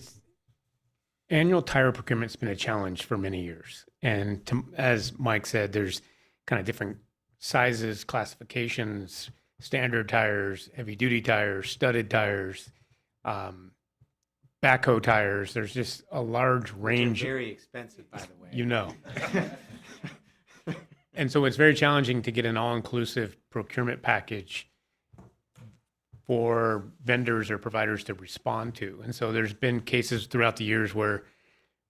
annual tire procurement's been a challenge for many years. And as Mike said, there's kind of different sizes, classifications, standard tires, heavy duty tires, studded tires, backhoe tires. There's just a large range. Very expensive, by the way. You know. And so it's very challenging to get an all-inclusive procurement package for vendors or providers to respond to. And so there's been cases throughout the years where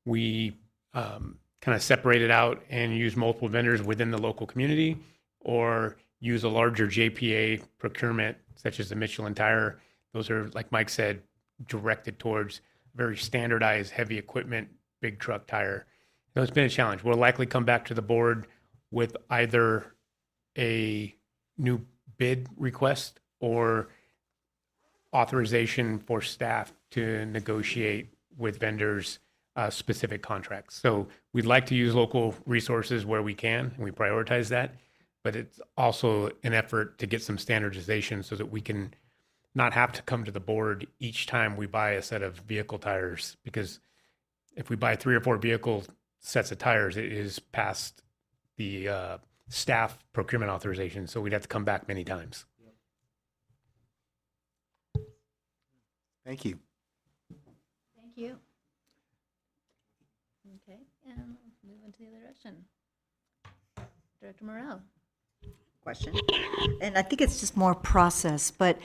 we kind of separated out and use multiple vendors within the local community, or use a larger JPA procurement, such as the Michelin tire. Those are, like Mike said, directed towards very standardized heavy equipment, big truck tire. So it's been a challenge. We'll likely come back to the board with either a new bid request or authorization for staff to negotiate with vendors specific contracts. So we'd like to use local resources where we can, and we prioritize that, but it's also an effort to get some standardization so that we can not have to come to the board each time we buy a set of vehicle tires, because if we buy 3 or 4 vehicle sets of tires, it is past the staff procurement authorization, so we'd have to come back many times. Thank you. Thank you. Okay, and move into the other direction. Director Morrell. Question. And I think it's just more process, but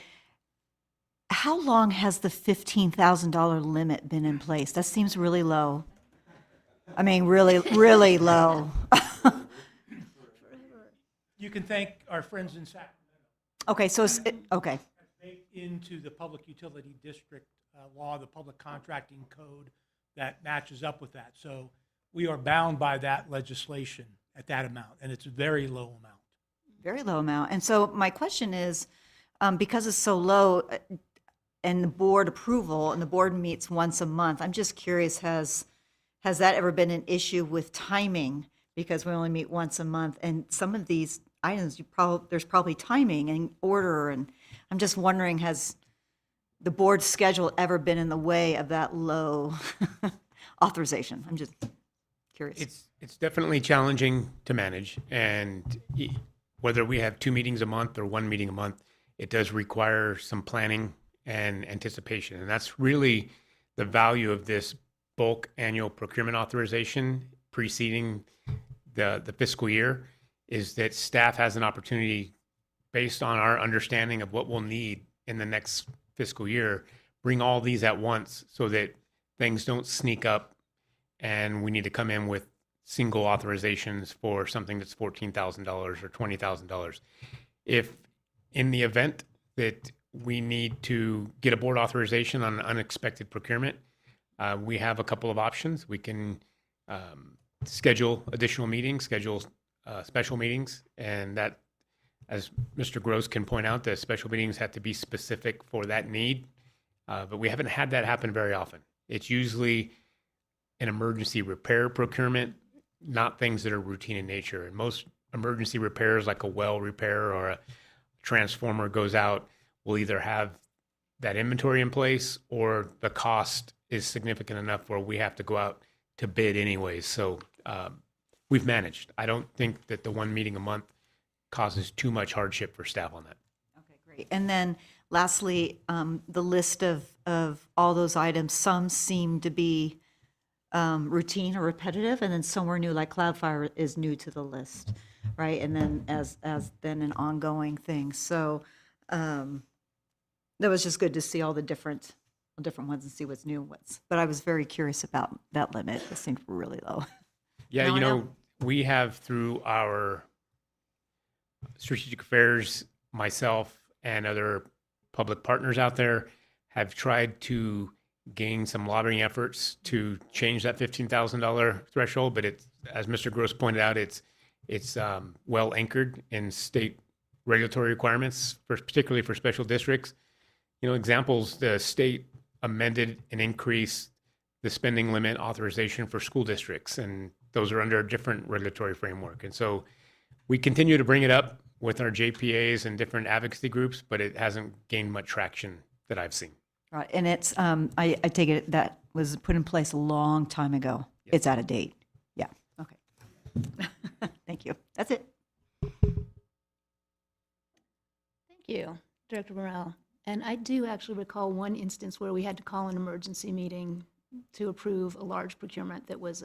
how long has the $15,000 limit been in place? That seems really low. I mean, really, really low. You can thank our friends in Sacramento. Okay, so, okay, Baked into the Public Utility District law, the Public Contracting Code, that matches up with that. So we are bound by that legislation at that amount, and it's a very low amount. very low amount. And so my question is, because it's so low and the board approval, and the board meets once a month, I'm just curious, has that ever been an issue with timing? Because we only meet once a month, and some of these items, there's probably timing and order, and I'm just wondering, has the board's schedule ever been in the way of that low authorization? I'm just curious. It's definitely challenging to manage, and whether we have 2 meetings a month or 1 meeting a month, it does require some planning and anticipation. And that's really the value of this bulk annual procurement authorization preceding the fiscal year, is that staff has an opportunity, based on our understanding of what we'll need in the next fiscal year, bring all these at once so that things don't sneak up and we need to come in with single authorizations for something that's $14,000 or $20,000. If in the event that we need to get a board authorization on an unexpected procurement, we have a couple of options. We can schedule additional meetings, schedule special meetings, and that, as Mr. Gross can point out, the special meetings have to be specific for that need, but we haven't had that happen very often. It's usually an emergency repair procurement, not things that are routine in nature. And most emergency repairs, like a well repair or a transformer goes out, will either have that inventory in place, or the cost is significant enough where we have to go out to bid anyways. So we've managed. I don't think that the 1 meeting a month causes too much hardship for staff on that. Okay, great. And then lastly, the list of all those items, some seem to be routine or repetitive, and then some were new, like Cloudfire is new to the list, right? And then as then an ongoing thing. So that was just good to see all the different ones and see what's new and what's, but I was very curious about that limit. It seemed really low. Yeah, No, you no. know, we have, through our strategic affairs, myself and other public partners out there, have tried to gain some lobbying efforts to change that $15,000 threshold. But it's, as Mr. Gross pointed out, it's well anchored in state regulatory requirements, particularly for special districts. You know, examples: the state amended and increased the spending limit authorization for school districts, and those are under a different regulatory framework. And so we continue to bring it up with our JPAs and different advocacy groups, but it hasn't gained much traction that I've seen. Right, and it's, I take it that was put in place a long time ago. It's out of date. Yeah, okay. Thank you. That's it. Thank you, Director Morrell. And I do actually recall one instance where we had to call an emergency meeting to approve a large procurement that was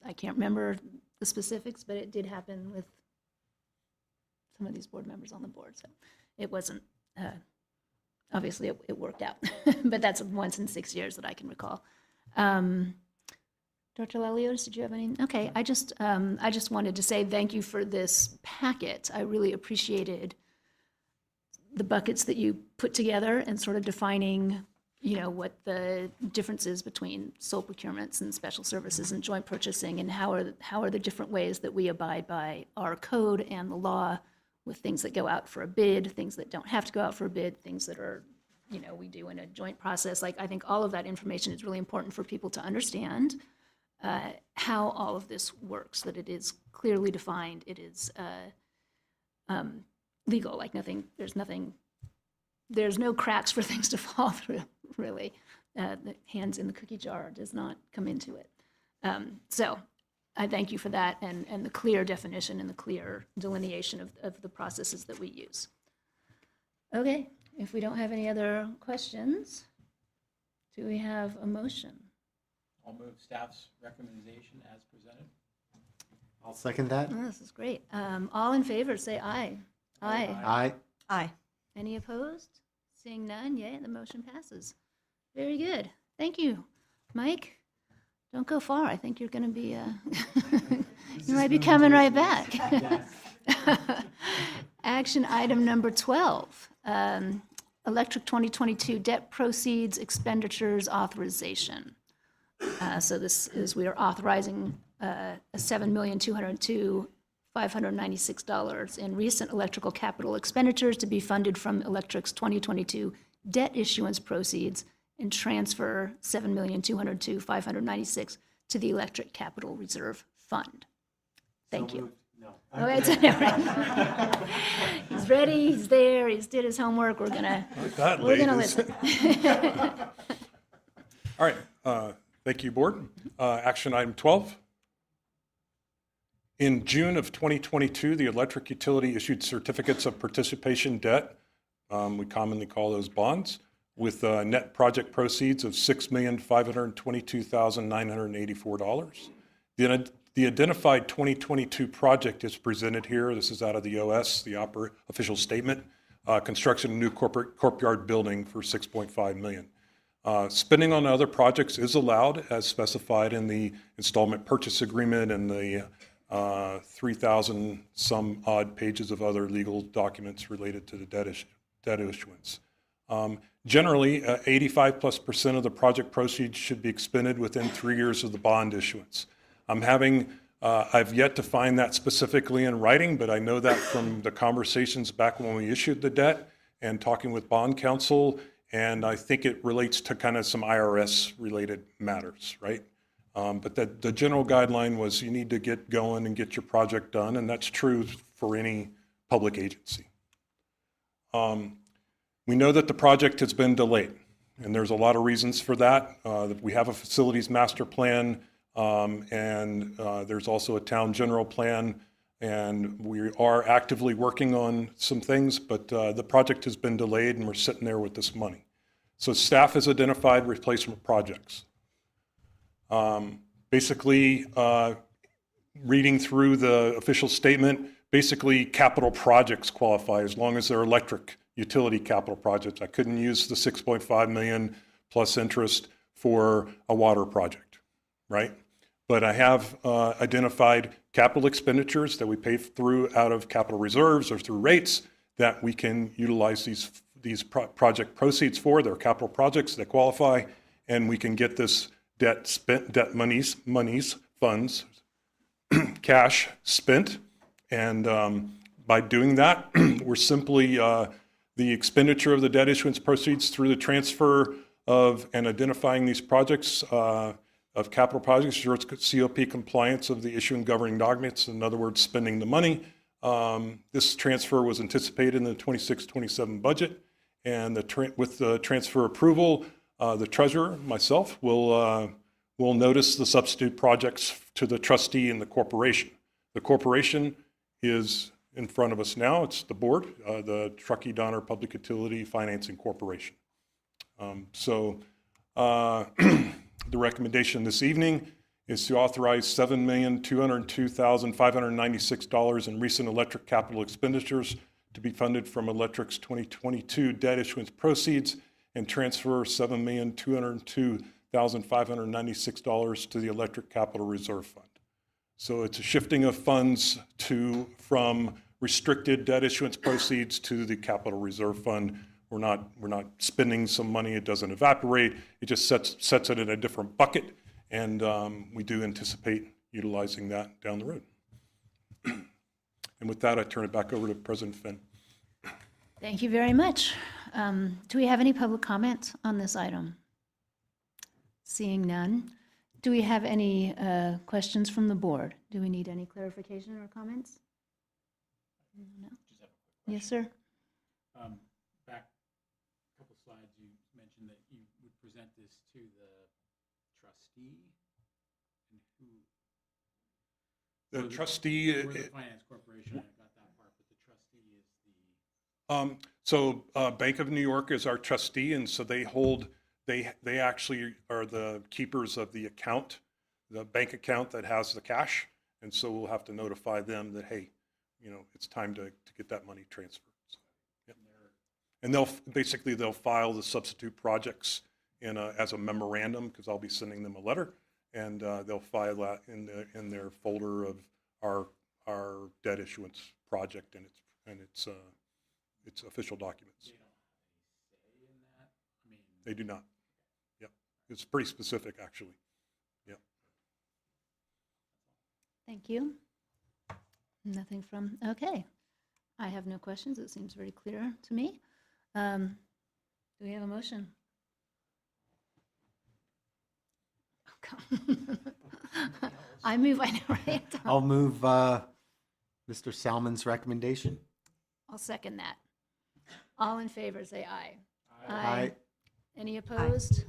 I can't remember the specifics, but it did happen with some of these board members on the board. So it wasn't, obviously it worked out, but that's once in 6 years that I can recall. Dr. Leliotis, did you have any? Okay, I just wanted to say thank you for this packet. I really appreciated the buckets that you put together and sort of defining, what the difference is between sole procurements and special services and joint purchasing, and how are the different ways that we abide by our code and the law with things that go out for a bid, things that don't have to go out for a bid, things that are, we do in a joint process. Like, I think all of that information is really important for people to understand how all of this works, that it is clearly defined, it is legal, like there's no cracks for things to fall through, really. The hands in the cookie jar does not come into it. So I thank you for that and the clear definition and the clear delineation of the processes that we use. Okay, if we don't have any other questions, do we have a motion? I'll move staff's recommendation as presented. I'll second that. Oh, this is great. All in favor, say aye. Aye. Aye. Aye. Any opposed? Seeing none, yay, the motion passes. Very good. Thank you. Mike, don't go far. I think you're going to be, you might be coming right back. Action item number 12, Electric 2022 debt proceeds expenditures authorization. So this is, we are authorizing $7,202,596 in recent electrical capital expenditures to be funded from Electric's 2022 debt issuance proceeds and transfer $7,202,596 to the Electric Capital Reserve Fund. Thank you. Oh, it's he's ready. He's there. He's did his homework. We're gonna listen. All right, thank you, Board. Action item 12. In June of 2022, the electric utility issued certificates of participation debt, we commonly call those bonds, with net project proceeds of $6,522,984. The identified 2022 project is presented here. This is out of the OS, the official statement, construction of new courtyard building for $6.5 million. Spending on other projects is allowed as specified in the installment purchase agreement and the 3,000 some odd pages of other legal documents related to the debt issuance. Generally, 85+% of the project proceeds should be expended within 3 years of the bond issuance. I've yet to find that specifically in writing, but I know that from the conversations back when we issued the debt and talking with bond counsel, and I think it relates to kind of some IRS-related matters, right? But the general guideline was you need to get going and get your project done, and that's true for any public agency. We know that the project has been delayed, and there's a lot of reasons for that. We have a facilities master plan, and there's also a town general plan, and we are actively working on some things, but the project has been delayed and we're sitting there with this money. So staff has identified replacement projects. Basically, reading through the official statement, basically capital projects qualify as long as they're electric utility capital projects. I couldn't use the 6.5 million plus interest for a water project, right? But I have identified capital expenditures that we pay through out of capital reserves or through rates that we can utilize these project proceeds for. They're capital projects that qualify, and we can get this debt monies, funds, cash spent. And by doing that, we're simply the expenditure of the debt issuance proceeds through the transfer of and identifying these projects of capital projects, ensures COP compliance of the issuing governing documents, in other words, spending the money. This transfer was anticipated in the 26-27 budget, And with the transfer approval, the treasurer, myself, will notice the substitute projects to the trustee and the corporation. The corporation is in front of us now. It's the board, the Truckee Donner Public Utility Financing Corporation. The recommendation this evening is to authorize $7,202,596 in recent electric capital expenditures to be funded from Electric's 2022 debt issuance proceeds and transfer $7,202,596 to the Electric Capital Reserve Fund. So it's a shifting of funds from restricted debt issuance proceeds to the Capital Reserve Fund. We're not spending some money, it doesn't evaporate, it just sets it in a different bucket, and we do anticipate utilizing that down the road. And with that, I turn it back over to President Finn. Thank you very much. Do we have any public comment on this item? Seeing none. Do we have any questions from the board? Do we need any clarification or comments? No? Yes, sir. Back a couple slides, you mentioned that you would present this to the trustee and who? The So trustee. We're the finance corporation, I got that part, but the trustee is the. Bank of New York is our trustee, and so they actually are the keepers of the account, the bank account that has the cash. And so we'll have to notify them that, hey, it's time to get that money transferred. So, yep. And they'll file the substitute projects as a memorandum, because I'll be sending them a letter, and they'll file that in their folder of our debt issuance project and its official documents. They don't have any say in that? I mean. They do not. Yep. It's pretty specific, actually. Yep. Thank you. Nothing from, okay. I have no questions. It seems very clear to me. Do we have a motion? I move, I know, right? I'll move Mr. Salmon's recommendation. I'll second that. All in favor, say aye. Aye. Any opposed?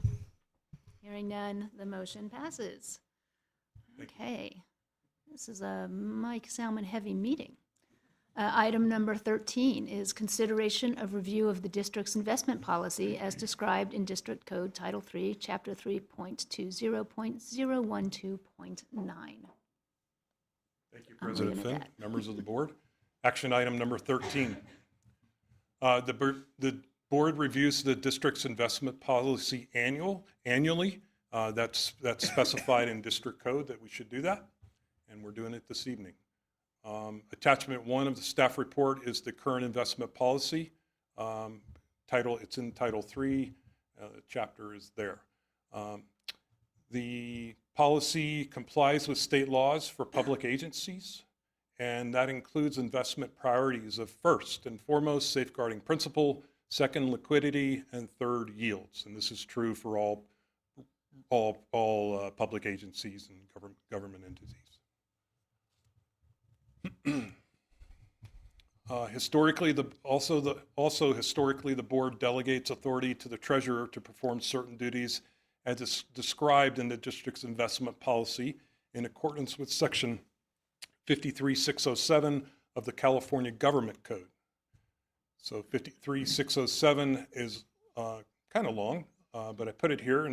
Hearing none, the motion passes. Okay. This is a Mike Salmon heavy meeting. Item number 13 is consideration of review of the district's investment policy as described in District Code Title III, Chapter 3.20.012.9. Thank you, I'm President leaving it Finn, at that. members of the board. Action item number 13. The board reviews the district's investment policy annually. That's specified in district code that we should do that, and we're doing it this evening. Attachment 1 of the staff report is the current investment policy. It's in Title III. The chapter is there. The policy complies with state laws for public agencies, and that includes investment priorities of first and foremost safeguarding principal, second liquidity, and third yields. And this is true for all public agencies and government entities. Historically, the board delegates authority to the treasurer to perform certain duties as is described in the district's investment policy in accordance with Section 53607 of the California Government Code. So 53607 is kind of long, but I put it here,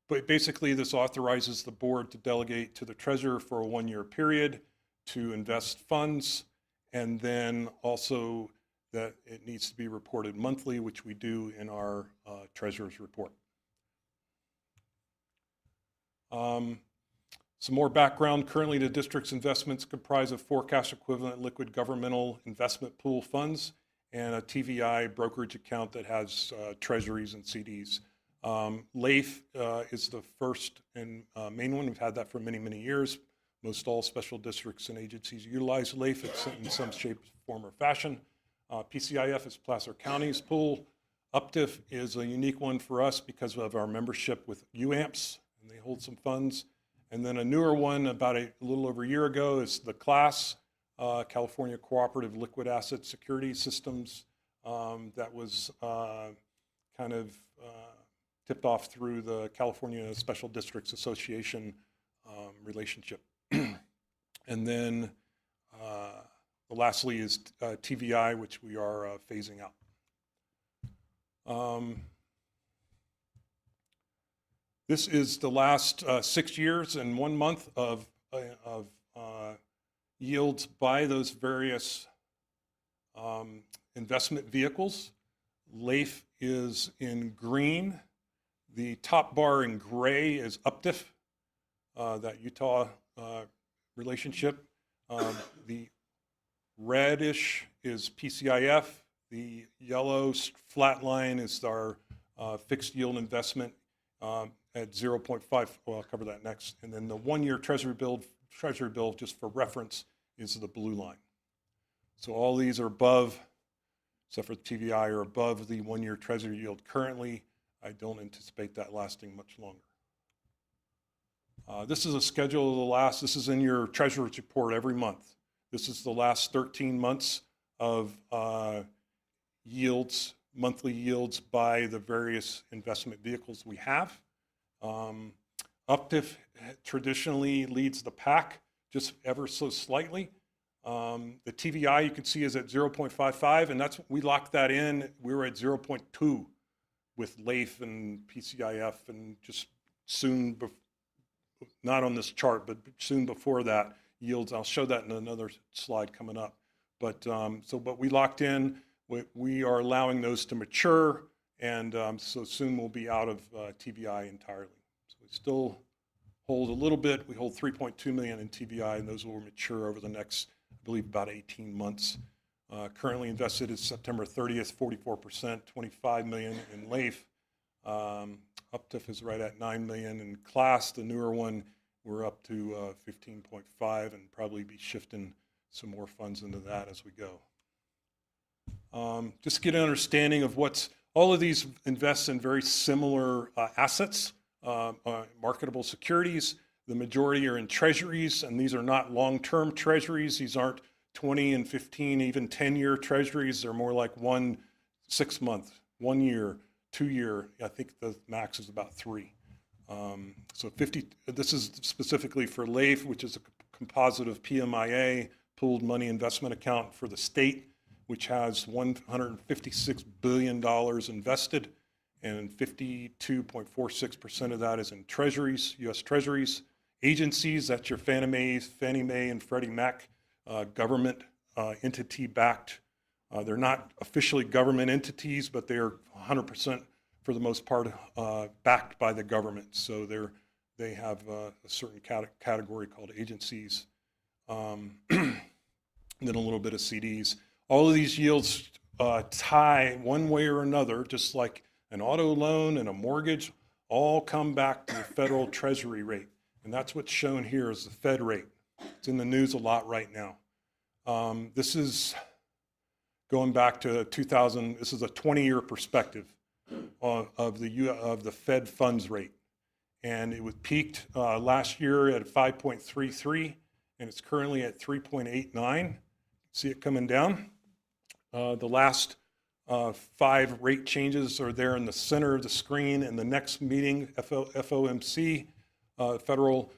but basically this authorizes the board to delegate to the treasurer for a 1-year period to invest funds, and then also that it needs to be reported monthly, which we do in our treasurer's report. Some more background. Currently, the district's investments comprise of 4 cash equivalent liquid governmental investment pool funds and a TVI brokerage account that has treasuries and CDs. LAIF is the first and main one. We've had that for many, many years. Most all special districts and agencies utilize LAIF in some shape, form, or fashion. PCIF is Placer County's pool. UPTIF is a unique one for us because of our membership with UAMPS, and they hold some funds. And then a newer one about a little over a year ago is the CLASS, California Cooperative Liquid Asset Security Systems. that was kind of tipped off through the California Special Districts Association relationship. And then lastly is TVI, which we are phasing out. This is the last 6 years and 1 month of yields by those various investment vehicles. LAIF is in green. The top bar in gray is UPTIF, that Utah relationship. The reddish is PCIF. The yellow flat line is our fixed yield investment at 0.5. Well, I'll cover that next. And then the 1-year treasury bill, just for reference, is the blue line. So all these are above, except for the TVI, are above the 1-year treasury yield currently. I don't anticipate that lasting much longer. This is a schedule of the last, this is in your treasurer's report every month. This is the last 13 months of yields, monthly yields by the various investment vehicles we have. UPTIF traditionally leads the pack, just ever so slightly. The TVI you can see is at 0.55, and that's, we locked that in. We were at 0.2 with LAIF and PCIF, and just soon, not on this chart, but soon before that, yields. I'll show that in another slide coming up. But but we locked in. We are allowing those to mature, and so soon we'll be out of TVI entirely. So we still hold a little bit. We hold 3.2 million in TVI, and those will mature over the next, I believe, about 18 months. Currently invested is September 30th, 44%, 25 million in LAIF. UPTIF is right at 9 million in class. The newer one, we're up to 15.5, and probably be shifting some more funds into that as we go. Just to get an understanding of what's, all of these invest in very similar assets, marketable securities. The majority are in treasuries, and these are not long-term treasuries. These aren't 20 and 15, even 10-year treasuries. They're more like 1 6-month, 1 year, 2 year. I think the max is about 3. So 50, this is specifically for LAIF, which is a composite of PMIA, pooled money investment account for the state, which has $156 billion invested, and 52.46% of that is in treasuries, U.S. treasuries. Agencies, that's your Fannie Mae and Freddie Mac, government entity backed. They're not officially government entities, but they are 100% for the most part backed by the government. So they have a certain category called agencies, and then a little bit of CDs. All of these yields tie one way or another, just like an auto loan and a mortgage, all come back to the federal treasury rate. And that's what's shown here is the Fed rate. It's in the news a lot right now. This is going back to 2000, this is a 20-year perspective of the Fed funds rate. And it was peaked last year at 5.33, and it's currently at 3.89. See it coming down. The last 5 rate changes are there in the center of the screen. And the next meeting, FOMC, Federal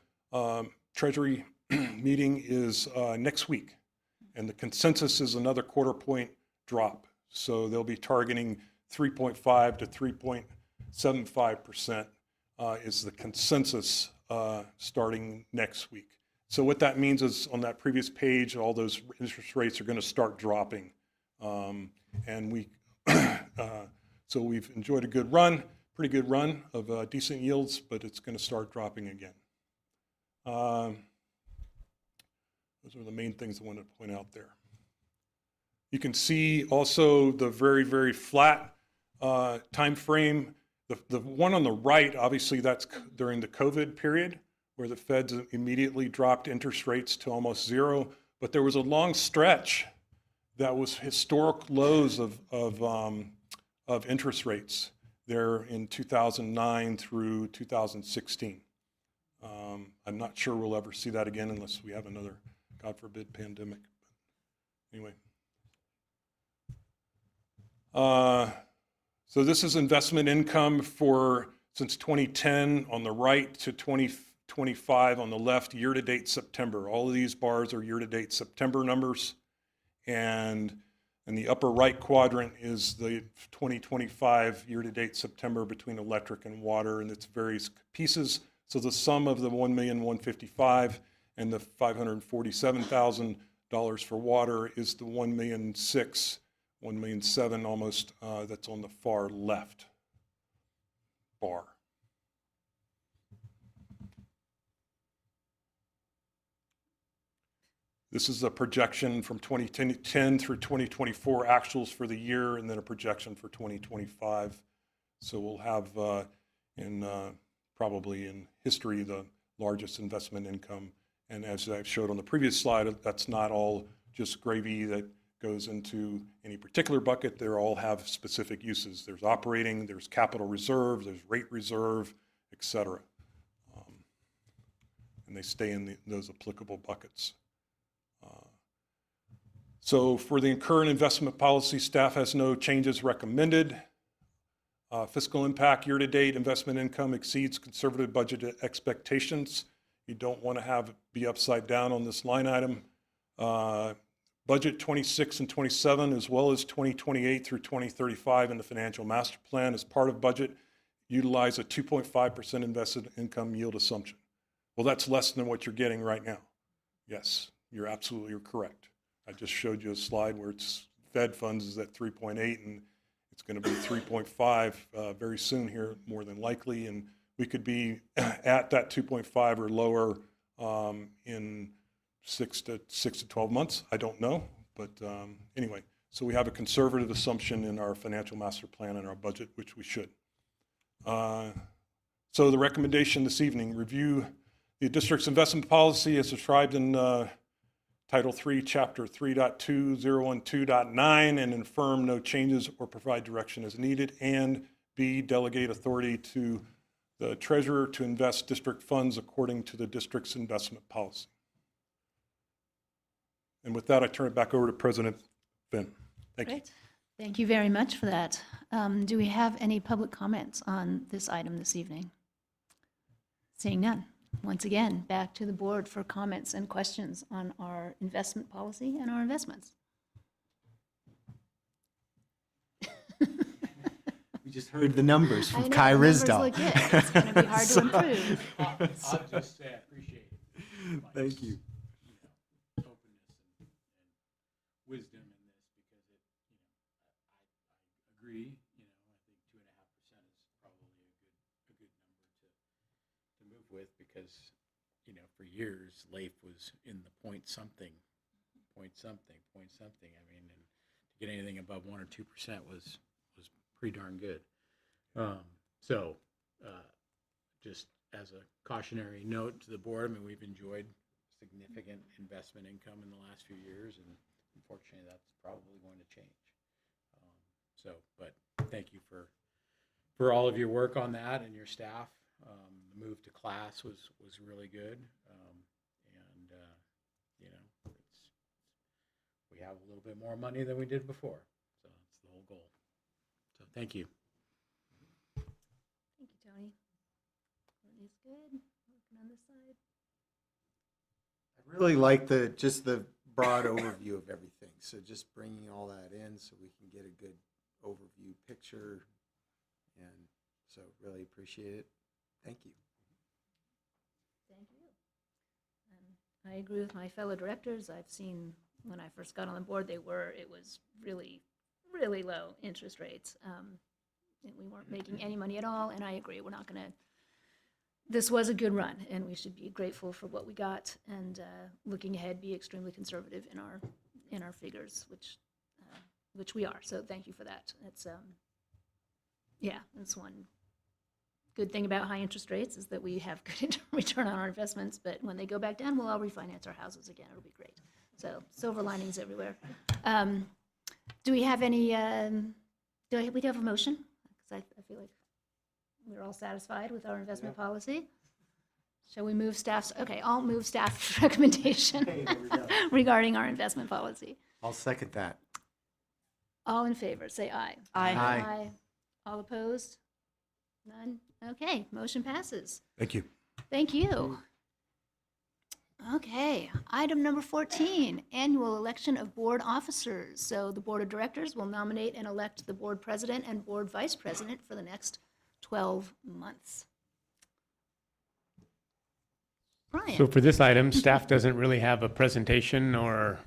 Treasury meeting, is next week. And the consensus is another 1/4 point drop. So they'll be targeting 3.5 to 3.75% is the consensus starting next week. So what that means is on that previous page, all those interest rates are going to start dropping. And we, so we've enjoyed a good run, pretty good run of decent yields, but it's going to start dropping again. Those are the main things I wanted to point out there. You can see also the very, very flat time frame. The one on the right, obviously that's during the COVID period, where the Feds immediately dropped interest rates to almost 0. But there was a long stretch that was historic lows of interest rates there in 2009 through 2016. I'm not sure we'll ever see that again unless we have another, God forbid, pandemic. But anyway. So this is investment income for since 2010 on the right to 2025 on the left, year-to-date September. All of these bars are year-to-date September numbers. And in the upper right quadrant is the 2025 year-to-date September between electric and water and its various pieces. So the sum of the $1,155,000 and the $547,000 for water is the $1,006,000, $1,007,000 almost, that's on the far left bar. This is a projection from 2010 through 2024 actuals for the year, and then a projection for 2025. So we'll have probably in history the largest investment income. And as I showed on the previous slide, that's not all just gravy that goes into any particular bucket. They all have specific uses. There's operating, there's capital reserve, there's rate reserve, et cetera. And they stay in those applicable buckets. So for the current investment policy, staff has no changes recommended. Fiscal impact year-to-date investment income exceeds conservative budget expectations. You don't want to be upside down on this line item. Budget 26 and 27, as well as 2028 through 2035 in the financial master plan as part of budget, utilize a 2.5% invested income yield assumption. Well, that's less than what you're getting right now. Yes, you're absolutely correct. I just showed you a slide where it's Fed funds is at 3.8 and it's going to be 3.5 very soon here, more than likely. And we could be at that 2.5 or lower in 6 to 12 months. I don't know. But anyway, so we have a conservative assumption in our financial master plan and our budget, which we should. So the recommendation this evening, review the district's investment policy as described in Title III, Chapter 3.2.012.9, and affirm no changes or provide direction as needed, and B, delegate authority to the treasurer to invest district funds according to the district's investment policy. And with that, I turn it back over to President Finn. Thank you. Great. Thank you very much for that. Do we have any public comments on this item this evening? Seeing none. Once again, back to the board for comments and questions on our investment policy and our investments. We just heard the numbers I from know, Kai the numbers Risdall. look good. It's going to be hard to improve. I'll just say I appreciate it. Thank you. Openness and wisdom in this because I agree, I think 2.5% is probably a good number to move with because, for years, LAIF was in the point something. I mean, and to get anything above 1 or 2% was pretty darn good. Just as a cautionary note to the board, we've enjoyed significant investment income in the last few years, and unfortunately, that's probably going to change. But thank you for all of your work on that and your staff. The move to class was really good, we have a little bit more money than we did before, so that's the whole goal. So thank you. Thank you, Tony. Courtney's good. Working on this side. I really like just the broad overview of everything. So just bringing all that in so we can get a good overview picture. And so really appreciate it. Thank you. Thank you. And I agree with my fellow directors. I've seen when I first got on the board, it was really, really low interest rates. And we weren't making any money at all. And I agree, we're not going to, this was a good run and we should be grateful for what we got and looking ahead, be extremely conservative in our figures, which we are. So thank you for that. It's, that's one good thing about high interest rates is that we have good return on our investments, but when they go back down, we'll all refinance our houses again. It'll be great. So silver linings everywhere. Do we have any, we have a motion? Because I feel like we're all satisfied with our investment policy. Shall we move staff's, okay, I'll move staff's recommendation regarding our investment policy. I'll second that. All in favor, say aye. Aye. All opposed? None? Okay, motion passes. Thank you. Thank you. Okay, item number 14, annual election of board officers. So the board of directors will nominate and elect the board president and board vice president for the next 12 months. Brian? So for this item, staff doesn't really have a presentation or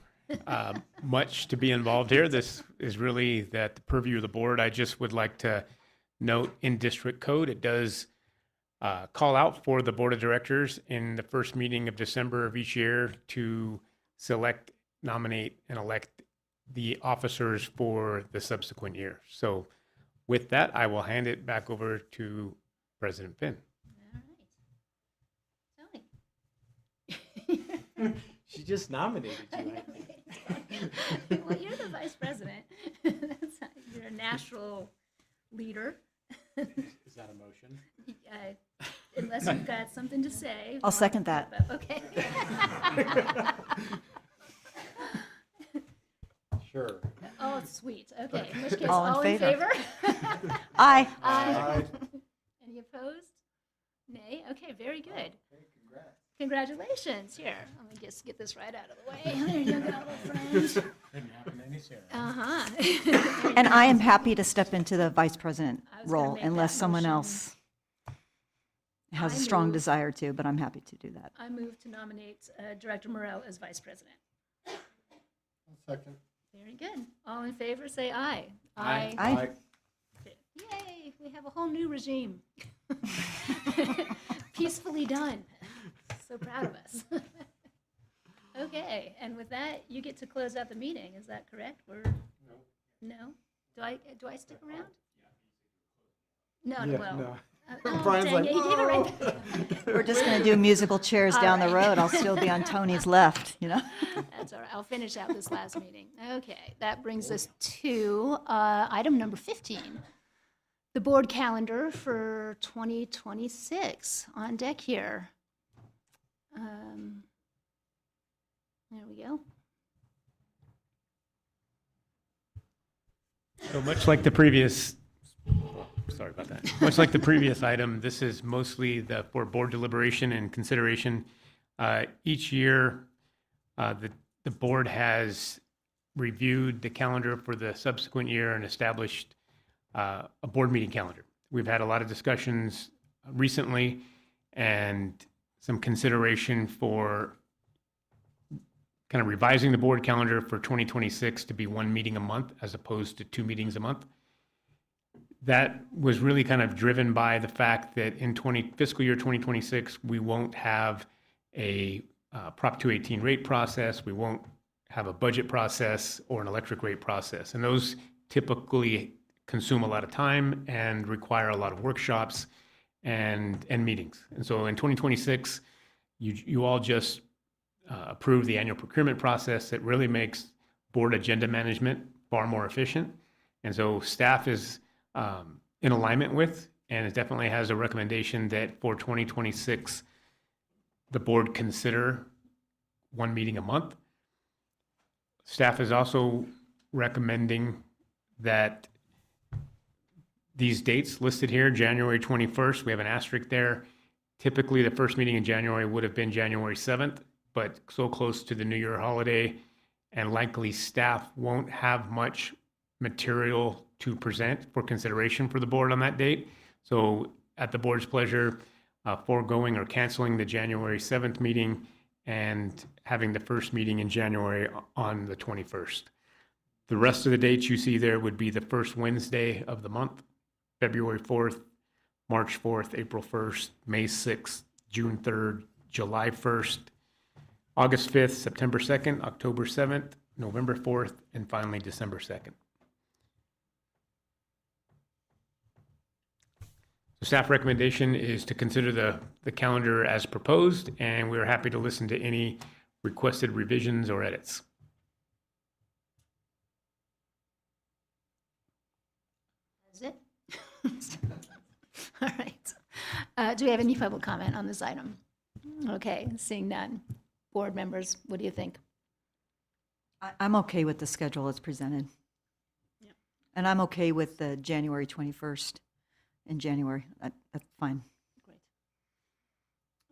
much to be involved here. This is really the purview of the board. I just would like to note in district code, it does call out for the board of directors in the first meeting of December of each year to select, nominate, and elect the officers for the subsequent year. So with that, I will hand it back over to President Finn. All right. Tony? She just nominated you, I think. Well, you're the vice president. You're a natural leader. Is that a motion? Unless you've got something to say. I'll second that. Okay. Sure. Oh, sweet. Okay, in which case, All in all in favor? Aye. Aye. Any opposed? Nay? Okay, very good. Congratulations. Here, let me just get this right out of the way. There you go, friend. Couldn't happen any sooner. Uh-huh. And I am happy to step into the vice president I was gonna role make unless that someone motion. else has I a strong move- desire to, but I'm happy to do that. I move to nominate Director Morel as vice president. Second. Very good. All in favor, say aye. Aye. Yay, we have a whole new regime. Peacefully done. So proud of us. Okay, and with that, you get to close out the meeting, is that correct? No. Do I stick around? No, well. Brian's dang like, it, you did it right there. We're just going to do musical chairs All down the right. road. I'll still be on Tony's left, you know? That's all right, I'll finish out this last meeting. Okay, that brings us to item number 15. The board calendar for 2026 on deck here. There we go. So much like the previous, sorry about that. Much like the previous item, this is mostly for board deliberation and consideration. Each year, the board has reviewed the calendar for the subsequent year and established a board meeting calendar. We've had a lot of discussions recently and some consideration for kind of revising the board calendar for 2026 to be one meeting a month as opposed to two meetings a month. That was really kind of driven by the fact that in fiscal year 2026, we won't have a Prop 218 rate process, we won't have a budget process or an electric rate process. And those typically consume a lot of time and require a lot of workshops and meetings. And so in 2026, you all just approve the annual procurement process that really makes board agenda management far more efficient. And so staff is in alignment with, and it definitely has a recommendation that for 2026, the board consider one meeting a month. Staff is also recommending that these dates listed here, January 21st, we have an asterisk there. Typically, the first meeting in January would have been January 7th, but so close to the New Year holiday, and likely staff won't have much material to present for consideration for the board on that date. So at the board's pleasure, foregoing or canceling the January 7th meeting and having the first meeting in January on the 21st. The rest of the dates you see there would be the first Wednesday of the month, February 4th, March 4th, April 1st, May 6th, June 3rd, July 1st, August 5th, September 2nd, October 7th, November 4th, and finally December 2nd. The staff recommendation is to consider the calendar as proposed, and we're happy to listen to any requested revisions or edits. That's it? All right. Do we have any public comment on this item? Okay, seeing none. Board members, what do you think? I'm okay with the schedule as presented. And I'm okay with the January 21st in January. That's fine. Great.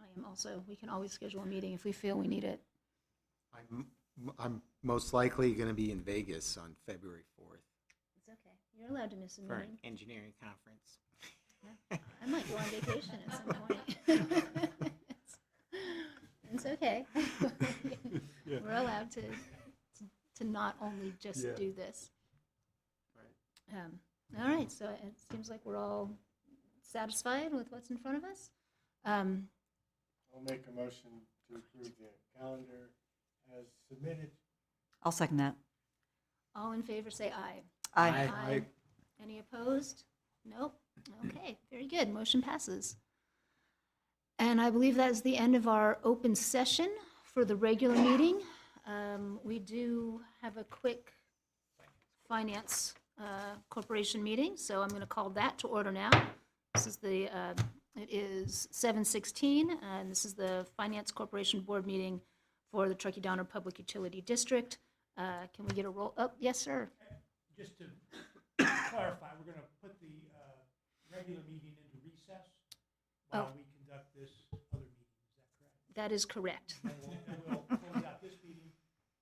I am also, we can always schedule a meeting if we feel we need it. I'm most likely going to be in Vegas on February 4th. It's okay. You're allowed to miss a For an meeting. engineering conference. I might go on vacation at some point. It's okay. We're allowed to not only just do this. All right, so it seems like we're all satisfied with what's in front of us. I'll make a motion to approve the calendar as submitted. I'll second that. All in favor, say aye. Aye. Any opposed? Nope. Okay, very good. Motion passes. And I believe that is the end of our open session for the regular meeting. We do have a quick finance corporation meeting, so I'm going to call that to order now. This is it is 7:16, and this is the Finance Corporation Board meeting for the Truckee Downer Public Utility District. Can we get a roll? Oh, yes, sir. Just to clarify, we're going to put the regular meeting into recess while we conduct this other meeting. Is that correct? That is correct. And we'll close out this meeting,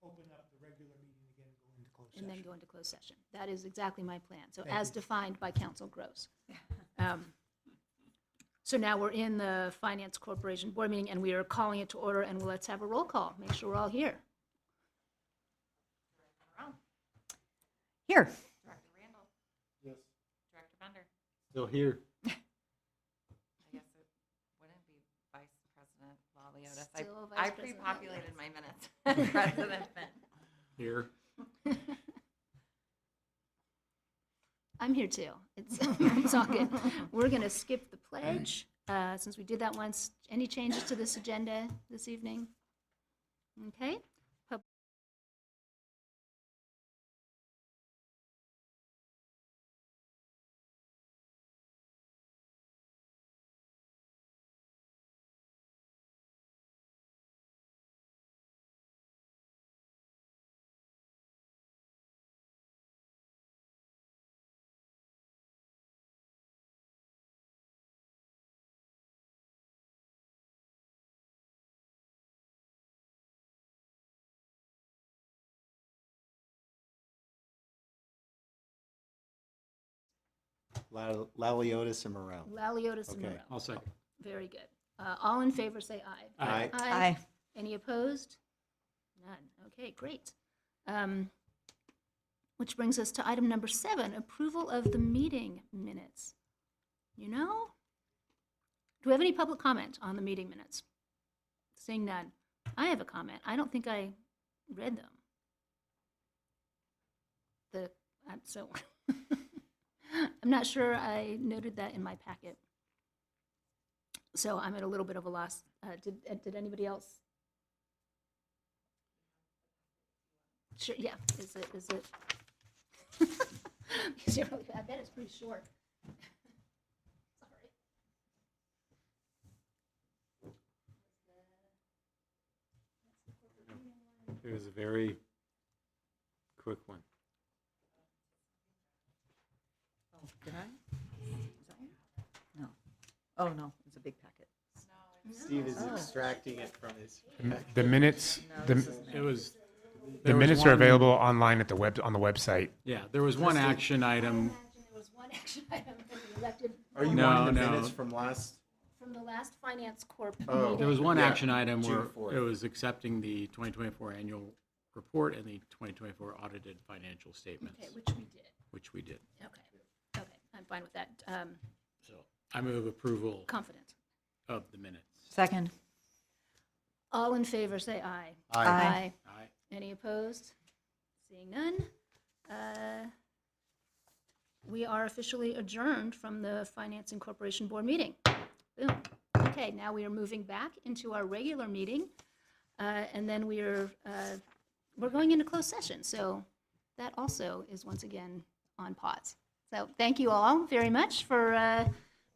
open up the regular meeting again, and go into closed And session. then go into closed session. That is exactly my plan. So Thank as you. defined by Council Gross. So now we're in the Finance Corporation Board meeting, and we are calling it to order, and let's have a roll call. Make sure we're all here. Here. Director Randall, Yes. Director Bender. Still here. I guess it wouldn't be Vice President Laliotis. Still Vice I President pre-populated my minutes. President Finn. Here. I'm here too. It's all good. We're going to skip the pledge, since we did that once. Any changes to this agenda this evening? Okay. Laliotis and Morel. Laliotis and Okay. Morel. I'll second. Very good. All in favor, say aye. Aye. Aye. Any opposed? None. Okay, great. Which brings us to item number 7, approval of the meeting minutes. Do we have any public comment on the meeting minutes? Seeing none. I have a comment. I don't think I read them. So I'm not sure I noted that in my packet. So I'm at a little bit of a loss. Did anybody else? Sure, yeah. Is it? Because I bet it's pretty short. Sorry. It was a very quick one. Oh, did I? Is that you? No. Oh, no, it's a big packet. Steve is extracting it from his. The minutes, the It was. the there was minutes are one- available online at on the website. Yeah, there was one action item. There was one action item that we elected Are you No, wanting the no. minutes from last? from the last Finance Corp Oh. meeting. There was one Yeah, action item June where 4th. it was accepting the 2024 annual report and the 2024 audited financial statements, Okay, which we did. which we did. Okay, I'm fine with that. So I move approval Confident. of the minutes. Second. All in favor, say aye. Aye. Aye. Any opposed? Seeing none. We are officially adjourned from the Finance and Corporation Board meeting. Boom. Okay, now we are moving back into our regular meeting, and then we're going into closed session. So that also is once again on pause. So thank you all very much for